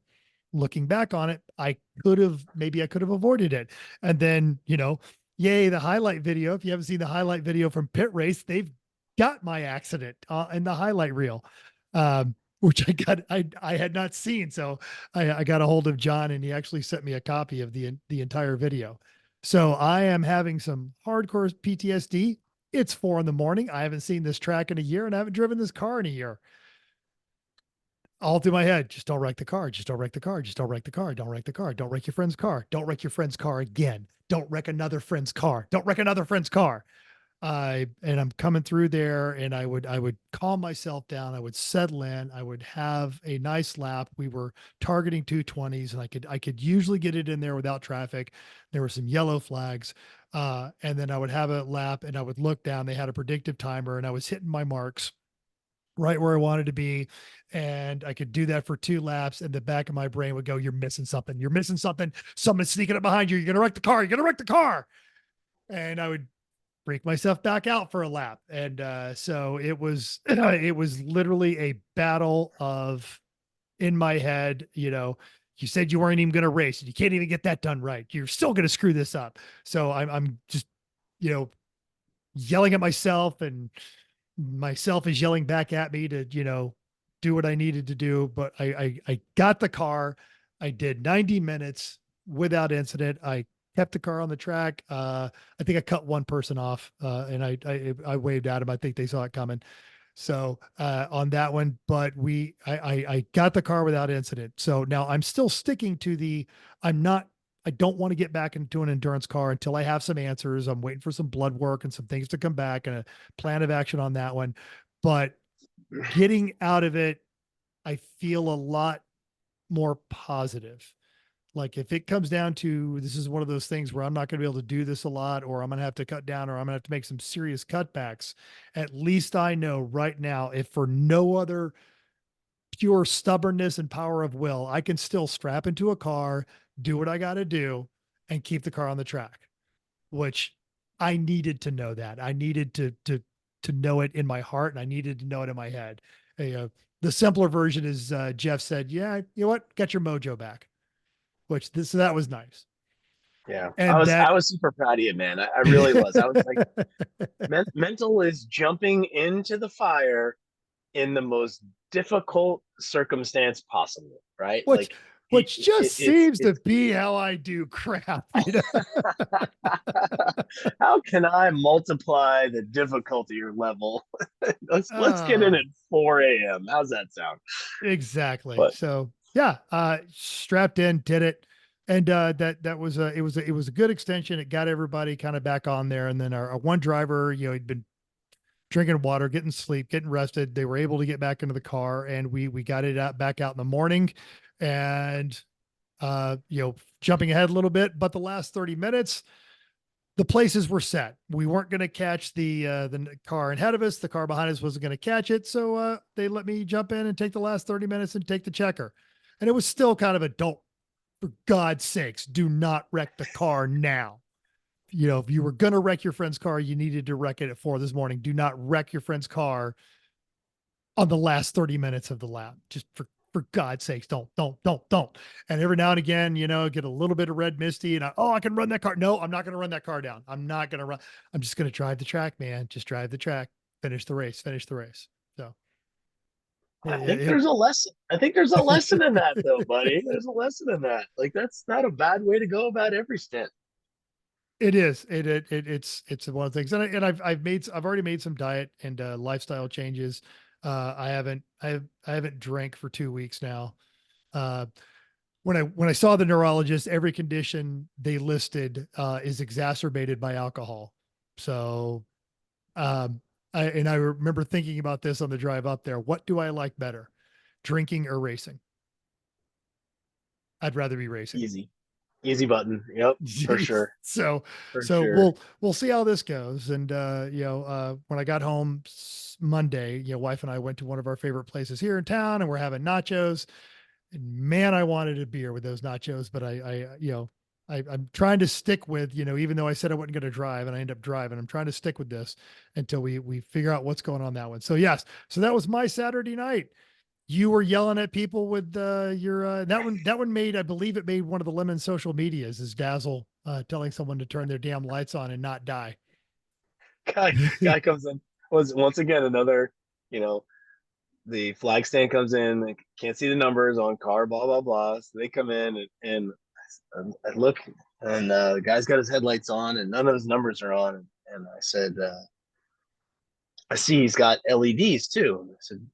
looking back on it, I could have avoided it. And then, you know, yay, the highlight video. If you haven't seen the highlight video from Pit Race, they've got my accident in the highlight reel. Which I had not seen. So I got a hold of John, and he actually sent me a copy of the entire video. So I am having some hardcore PTSD. It's 4 a.m. I haven't seen this track in a year, and I haven't driven this car in a year. All through my head, just don't wreck the car. Just don't wreck the car. Just don't wreck the car. Don't wreck the car. Don't wreck your friend's car. Don't wreck your friend's car again. Don't wreck another friend's car. Don't wreck another friend's car. And I'm coming through there, and I would calm myself down. I would settle in. I would have a nice lap. We were targeting 220s, and I could usually get it in there without traffic. There were some yellow flags. And then I would have a lap, and I would look down. They had a predictive timer, and I was hitting my marks right where I wanted to be. And I could do that for 2 laps, and the back of my brain would go, "You're missing something. You're missing something. Someone's sneaking up behind you. You're going to wreck the car. You're going to wreck the car." And I would break myself back out for a lap. And so it was it was literally a battle of in my head, you said you weren't even going to race and you can't even get that done right. You're still going to screw this up. So I'm just, yelling at myself, and myself is yelling back at me to, do what I needed to do. But I got the car. I did 90 minutes without incident. I kept the car on the track. I think I cut one person off, and I waved at him. I think they saw it coming. So on that one, but I got the car without incident. So now I'm still sticking to I don't want to get back into an endurance car until I have some answers. I'm waiting for some blood work and some things to come back and a plan of action on that one. But getting out of it, I feel a lot more positive. Like if it comes down to, this is one of those things where I'm not going to be able to do this a lot, or I'm going to have to cut down, or I'm going to have to make some serious cutbacks. At least I know right now, if for no other pure stubbornness and power of will, I can still strap into a car, do what I got to do, and keep the car on the track, which I needed to know that. I needed to know it in my heart, and I needed to know it in my head. The simpler version is Jeff said, yeah, you know what? Get your mojo back. So that was nice. Yeah. And I was super proud of you, man. I really was. I was like, mental is jumping into the fire in the most difficult circumstance possible, right? which, which just seems to it's be how I do crap. how can I multiply the difficulty level? let's get in at 4 a.m. How's that sound? Exactly. But So yeah, strapped in, did it. And that was it was a good extension. It got everybody kind of back on there. And then our one driver, he'd been drinking water, getting sleep, getting rested. They were able to get back into the car, and we got it back out in the morning. And jumping ahead a little bit, but the last 30 minutes, the places were set. We weren't going to catch the car ahead of us. The car behind us wasn't going to catch it. So they let me jump in and take the last 30 minutes and take the checker. And it was still kind of for God's sakes, do not wreck the car now. If you were going to wreck your friend's car, you needed to wreck it at 4 this morning. Do not wreck your friend's car on the last 30 minutes of the lap. Just for God's sakes, don't. And every now and again, get a little bit of red misty and I can run that car. No, I'm not going to run that car down. I'm not going to run. I'm just going to drive the track, man. Just drive the track, finish the race. So I think there's a lesson. I think there's a lesson in that though, buddy. There's a lesson in that. Like, that's not a bad way to go about every stint. it is. It's one of the things. And I've already made some diet and lifestyle changes. I haven't drank for 2 weeks now. When I saw the neurologist, every condition they listed is exacerbated by alcohol. So, I remember thinking about this on the drive up there. What do I like better, drinking or racing? I'd rather be racing. Easy button. Yep, for sure. So For sure. we'll see how this goes. And when I got home Monday, wife and I went to one of our favorite places here in town, and we're having nachos. And man, I wanted a beer with those nachos, but I'm trying to stick with, even though I said I wasn't going to drive and I end up driving, I'm trying to stick with this until we figure out what's going on that one. So yes, so that was my Saturday night. You were yelling at people with your that one made, I believe it made one of the Lemon social medias, is Dazzle telling someone to turn their damn lights on and not die. Guy comes in, was once again another, the flag stand comes in, they can't see the numbers on car, blah blah blah. So they come in and I look, and the guy's got his headlights on and none of his numbers are on, and I said, I see he's got LEDs too. And I said,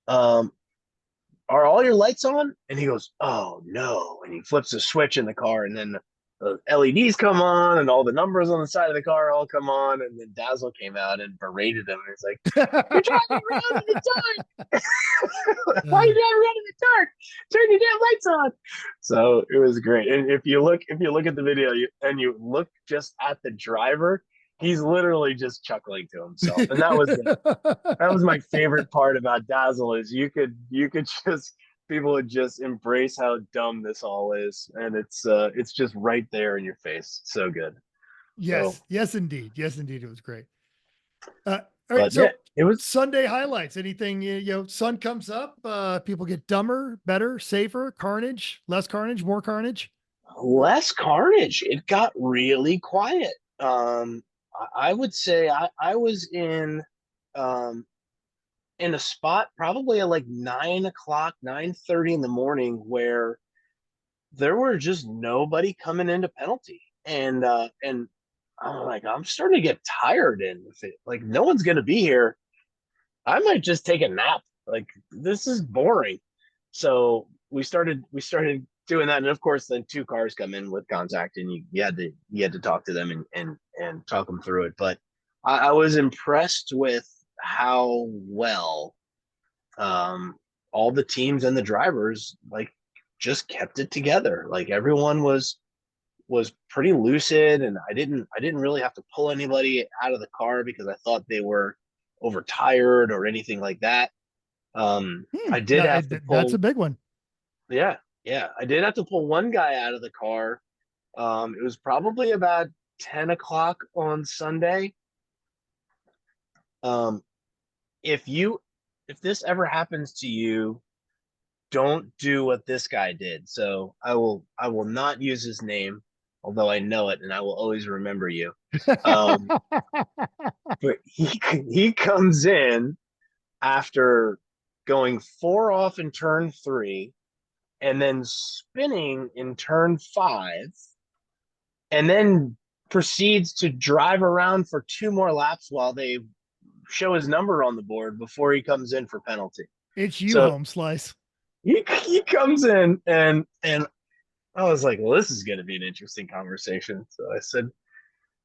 are all your lights on? And he goes, oh no. And he flips the switch in the car, and then the LEDs come on and all the numbers on the side of the car all come on. And then Dazzle came out and berated him. And he's like, you're driving around in the dark. Why are you driving around in the dark? Turn your damn lights on. So it was great. And if you look at the video and you look just at the driver, he's literally just chuckling to himself. And that was my favorite part about Dazzle, is you could just, people would just embrace how dumb this all is. And it's just right there in your face. So good. Yes. So, Yes, indeed. Yes, indeed. It was great. All right. but So yeah, it was Sunday highlights, anything, sun comes up, people get dumber, better, safer, carnage, less carnage, more carnage. less carnage. It got really quiet. I would say I was um, in a spot probably at like 9 o'clock, 9:30 in the morning where there were just nobody coming into penalty. And I'm like, I'm starting to get tired in with it. Like, no one's gonna be here. I might just take a nap. Like, this is boring. So we started doing that. And of course then two cars come in with contact, and you had to talk to them and talk them through it. But I was impressed with how well all the teams and the drivers like just kept it together. Like, everyone was pretty lucid, and I didn't really have to pull anybody out of the car because I thought they were overtired or anything like that. I did have to That's a pull, big one. yeah, yeah, I did have to pull one guy out of the car. It was probably about 10 o'clock on Sunday. Um, if you if this ever happens to you, don't do what this guy did. So I will not use his name, although I know it and I will always remember you. Um, but he comes in after going four off in turn three, and then spinning in turn five, and then proceeds to drive around for two more laps while they show his number on the board before he comes in for penalty. It's you, So home slice. he comes in, and I was like, well, this is going to be an interesting conversation. So I said,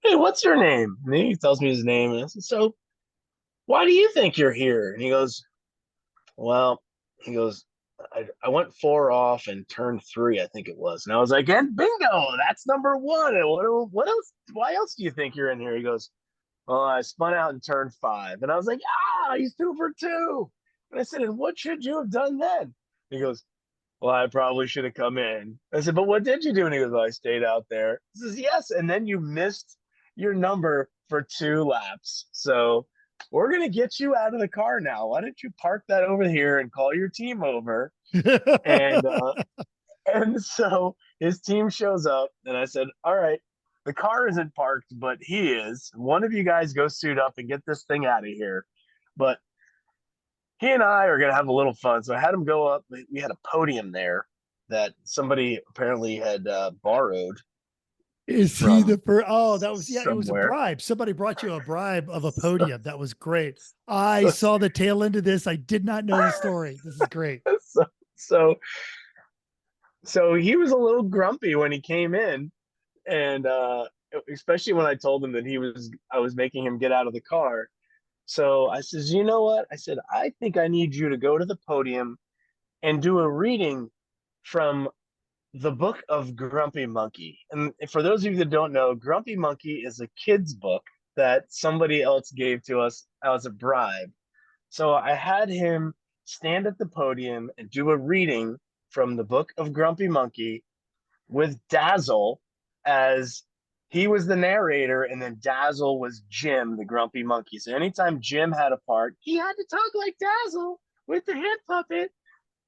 hey, what's your name? And he tells me his name. And I said, so why do you think you're here? And he goes, well, he goes, I went four off and turned three, I think it was. And I was like, and bingo, that's number one. And what else? Why else do you think you're in here? He goes, well, I spun out and turned five. And I was like, he's 2 for 2. And I said, and what should you have done then? He goes, well, I probably should have come in. I said, but what did you do? And he goes, well, I stayed out there. He says, yes. And then you missed your number for 2 laps. So we're going to get you out of the car now. Why don't you park that over here and call your team over? And and so his team shows up, and I said, all right, the car isn't parked, but he is. One of you guys go suit up and get this thing out of here. But he and I are going to have a little fun. So I had him go up. We had a podium there that somebody apparently had borrowed Is he from the first? Oh, that was, yeah, it was a somewhere. bribe. Somebody brought you a bribe of a podium. That was great. I saw the tail end of this. I did not know the story. This is great. So, so, so he was a little grumpy when he came in, and especially when I told him that I was making him get out of the car. So I says, you know what? I said, I think I need you to go to the podium and do a reading from the book of Grumpy Monkey. And for those of you that don't know, Grumpy Monkey is a kid's book that somebody else gave to us as a bribe. So I had him stand at the podium and do a reading from the book of Grumpy Monkey with Dazzle as he was the narrator, and then Dazzle was Jim, the grumpy monkey. So anytime Jim had a part, he had to talk like Dazzle with the hand puppet.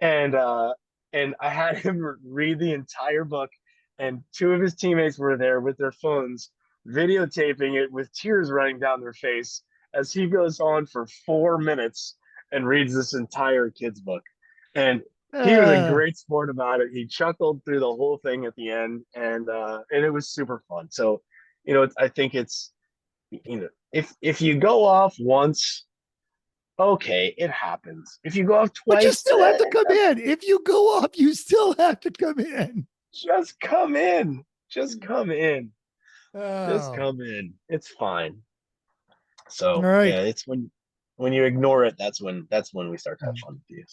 And I had him read the entire book, and 2 of his teammates were there with their phones videotaping it with tears running down their face as he goes on for 4 minutes and reads this entire kid's book. And he was a great sport about it. He chuckled through the whole thing at the end, and it was super fun. So, I think it's, if you go off once, okay, it happens. If you go off twice, but you still have to come in. If you go up, you still have to come in. Just come in. Just come in. Just Oh. come in. It's fine. So All right. yeah, it's when you ignore it, that's when we start to have fun with you.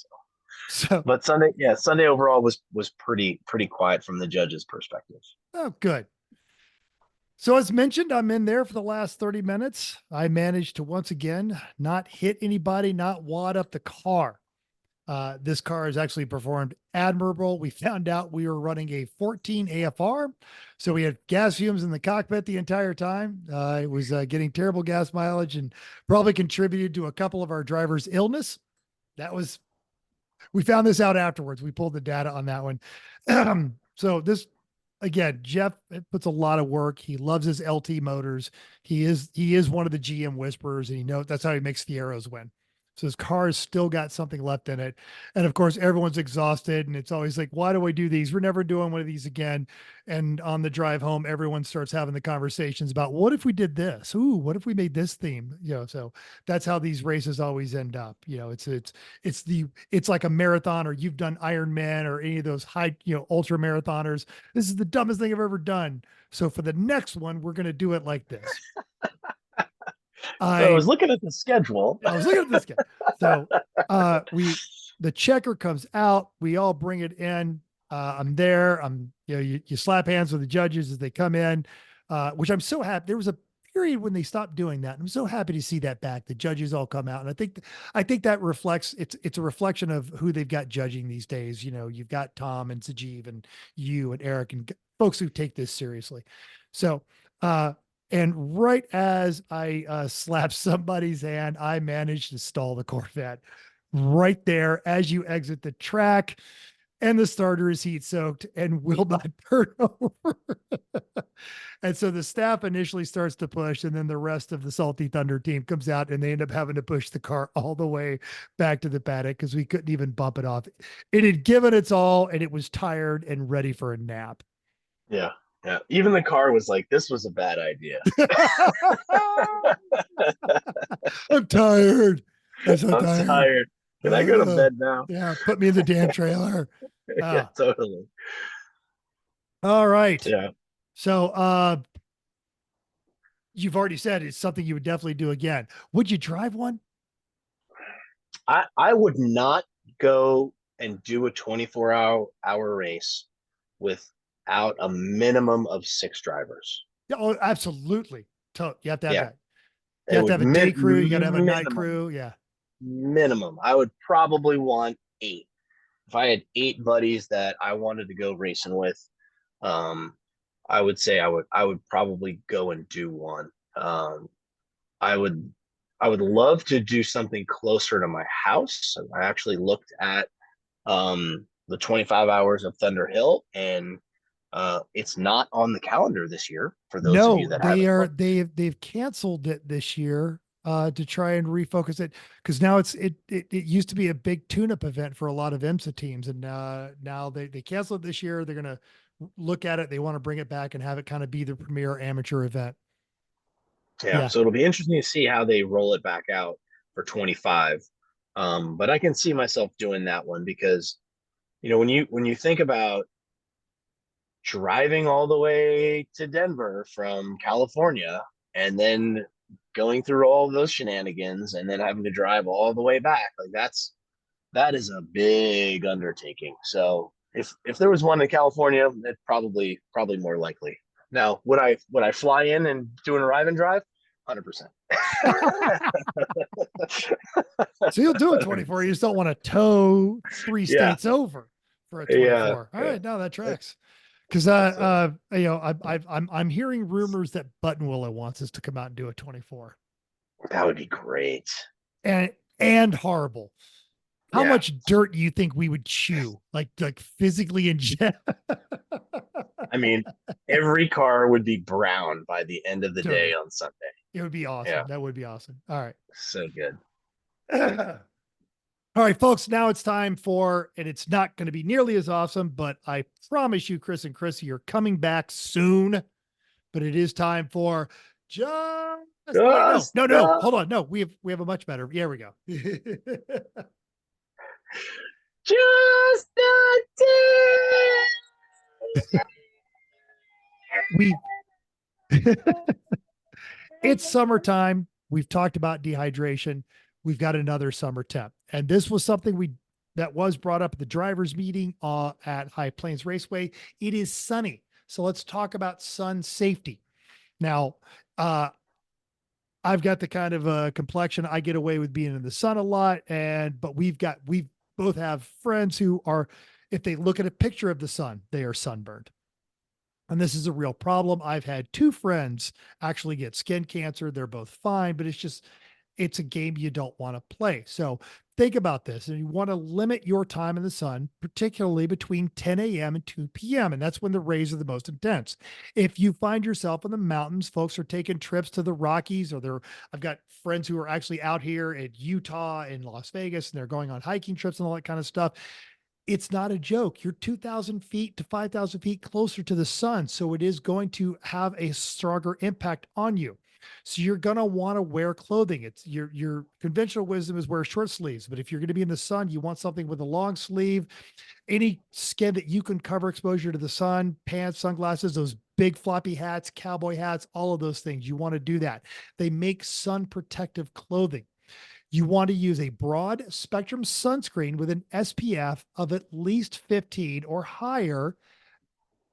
So, But Sunday overall was pretty quiet from the judges' perspective. oh, good. So as mentioned, I'm in there for the last 30 minutes. I managed to once again not hit anybody, not wad up the car. This car has actually performed admirable. We found out we were running a 14 AFR. So we had gas fumes in the cockpit the entire time. It was getting terrible gas mileage and probably contributed to a couple of our drivers' illness. We found this out afterwards. We pulled the data on that one. So this, again, Jeff puts a lot of work. He loves his LT motors. He is one of the GM whisperers, and that's how he makes Fieros win. So his car has still got something left in it. And of course, everyone's exhausted, and it's always like, why do I do these? We're never doing one of these again. And on the drive home, everyone starts having the conversations about, what if we did this? Ooh, what if we made this theme? So that's how these races always end up. It's like a marathon, or you've done Ironman or any of those high, ultra marathoners. This is the dumbest thing I've ever done. So for the next one, we're going to do it like this. I was looking at the schedule. So the checker comes out. We all bring it in. I'm there. You slap hands with the judges as they come in, which I'm so happy. There was a period when they stopped doing that. I'm so happy to see that back. The judges all come out. And I think that reflects, it's a reflection of who they've got judging these days. You've got Tom and Sajeev and you and Eric and folks who take this seriously. So, and right as I slap somebody's hand, I managed to stall the Corvette right there as you exit the track, and the starter is heat soaked and will not turn over. And so the staff initially starts to push, and then the rest of the Salty Thunder team comes out, and they end up having to push the car all the way back to the paddock because we couldn't even bump it off. It had given its all, and it was tired and ready for a nap. Yeah. Yeah. Even the car was like, this was a bad idea. I'm tired. I'm so I'm tired. tired. Can I go to bed now? Yeah. Put me in the damn trailer. Yeah, totally. All right. Yeah. So, you've already said it's something you would definitely do again. Would you drive one? I would not go and do a 24-hour race without a minimum of 6 drivers. Yeah, oh, absolutely. You have to have Yeah. that. You have to have a day crew. You got to have a night minimum. crew. Yeah. Minimum. I would probably want 8. If I had 8 buddies that I wanted to go racing with, I would say I would probably go and do one. I would love to do something closer to my house. I actually looked at the 25 hours of Thunder Hill, and it's not on the calendar this year for those of you that haven't. They've canceled it this year to try and refocus it, because now it used to be a big tune-up event for a lot of IMSA teams, and now they canceled it this year. They're gonna look at it. They want to bring it back and have it kind of be the premier amateur event. Yeah, so it'll be interesting to see how they roll it back out for 25. But I can see myself doing that one because, when you think about driving all the way to Denver from California and then going through all of those shenanigans and then having to drive all the way back, like that is a big undertaking. So if there was one in California, it probably more likely. Now, would I fly in and do an arrive and drive? 100%. So you'll do a 24. You just don't want to tow 3 states over for a 24. Yeah. All right, now that tracks. Because I'm hearing rumors that Buttonwillow wants us to come out and do a 24. That would be great. And horrible. How much dirt do you think we would chew? Like physically inject? I mean, every car would be brown by the end of the day on Sunday. It would be awesome. Yeah. That would be awesome. All right. So good. All right, folks, now it's time for, and it's not going to be nearly as awesome, but I promise you, Chris and Chrissy are coming back soon. But it is time for no, hold on. No, we have a much better. Here we go. Just the It's summertime. We've talked about dehydration. We've got another summer temp. And this was something that was brought up at the drivers meeting at High Plains Raceway. It is sunny. So let's talk about sun safety. Now, I've got the kind of complexion. I get away with being in the sun a lot, but we've both have friends who are, if they look at a picture of the sun, they are sunburned. And this is a real problem. I've had two friends actually get skin cancer. They're both fine, but it's a game you don't want to play. So think about this. And you want to limit your time in the sun, particularly between 10 a.m. and 2 p.m. And that's when the rays are the most intense. If you find yourself in the mountains, folks are taking trips to the Rockies, or I've got friends who are actually out here in Utah and Las Vegas, and they're going on hiking trips and all that kind of stuff. It's not a joke. You're 2,000 feet to 5,000 feet closer to the sun. So it is going to have a stronger impact on you. So you're going to want to wear clothing. It's your conventional wisdom is wear short sleeves, but if you're going to be in the sun, you want something with a long sleeve, any skin that you can cover exposure to the sun, pants, sunglasses, those big floppy hats, cowboy hats, all of those things. You want to do that. They make sun protective clothing. You want to use a broad spectrum sunscreen with an SPF of at least 15 or higher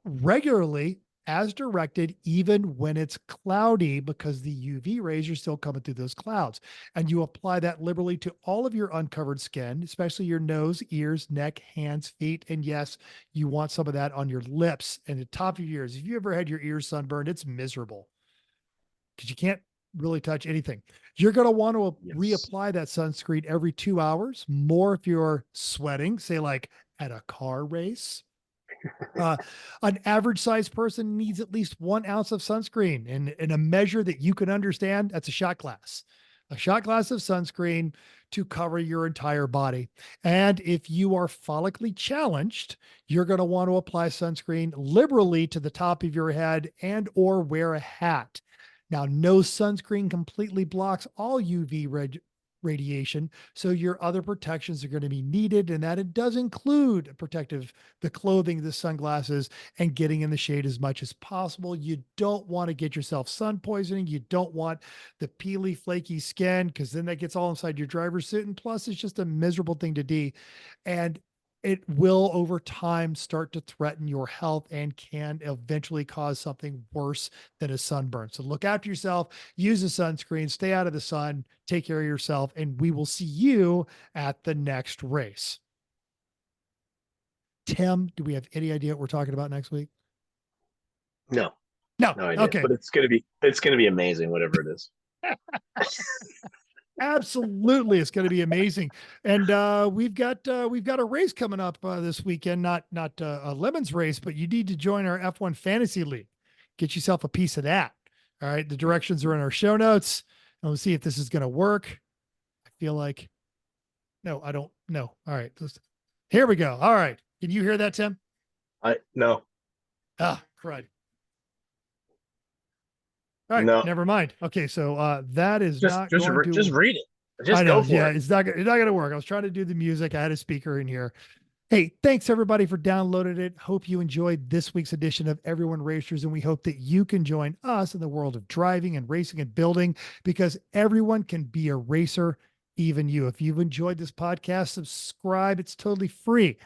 regularly as directed, even when it's cloudy, because the UV rays are still coming through those clouds. And you apply that liberally to all of your uncovered skin, especially your nose, ears, neck, hands, feet. And yes, you want some of that on your lips and the top of your ears. If you ever had your ears sunburned, it's miserable because you can't really touch anything. You're going to want to reapply that sunscreen every 2 hours, more if you're sweating, say like at a car race. An average sized person needs at least 1 ounce of sunscreen, and in a measure that you can understand, that's a shot glass of sunscreen to cover your entire body. And if you are follically challenged, you're going to want to apply sunscreen liberally to the top of your head and or wear a hat. Now, no sunscreen completely blocks all UV radiation, so your other protections are going to be needed, and that it does include the clothing, the sunglasses, and getting in the shade as much as possible. You don't want to get yourself sun poisoning. You don't want the peely, flaky skin, because then that gets all inside your driver's suit, and plus it's just a miserable thing to do. And it will over time start to threaten your health and can eventually cause something worse than a sunburn. So look after yourself, use a sunscreen, stay out of the sun, take care of yourself, and we will see you at the next race. Tim, do we have any idea what we're talking about next week? No idea. Okay. But it's gonna be amazing, whatever it is. Absolutely, it's going to be amazing. And we've got a race coming up this weekend, not a Lemons race, but you need to join our F1 Fantasy League. Get yourself a piece of that. All right, the directions are in our show notes, and we'll see if this is going to work. I feel like, no, I don't know. All right, here we go. All right, can you hear that, Tim? No. Crud. All right, no. Never mind. Okay, so that is just read it. Just go for it. It's not going to work. I was trying to do the music. I had a speaker in here. Hey, thanks everybody for downloading it. Hope you enjoyed this week's edition of Everyone Racers, and we hope that you can join us in the world of driving and racing and building, because everyone can be a racer, even you. If you've enjoyed this podcast, subscribe. It's totally free.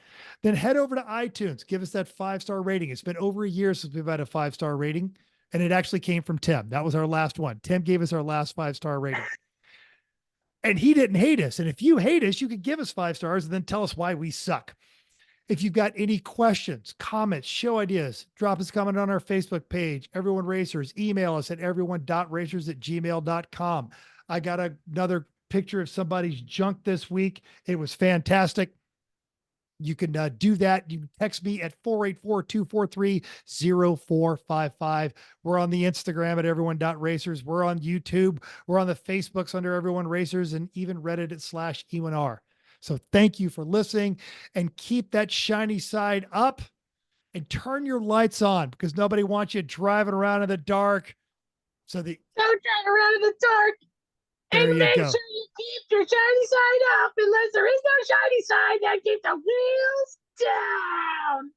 Then head over to iTunes. Give us that 5-star rating. It's been over a year since we've had a 5-star rating. And it actually came from Tim. That was our last one. Tim gave us our last 5-star rating. And he didn't hate us. And if you hate us, you could give us 5 stars and then tell us why we suck. If you've got any questions, comments, show ideas, drop us a comment on our Facebook page, Everyone Racers. Email us at everyone.racers@gmail.com. I got another picture of somebody's junk this week. It was fantastic. You can do that. You can text me at 484-243-0455. We're on the Instagram at everyone.racers. We're on YouTube. We're on the Facebooks under Everyone Racers, and even Reddit at /E1R. So thank you for listening, and keep that shiny side up and turn your lights on, because nobody wants you driving around in the dark. Don't drive around in the dark. There and you make go. sure you keep your shiny side up, unless there is no shiny side, then keep the wheels down.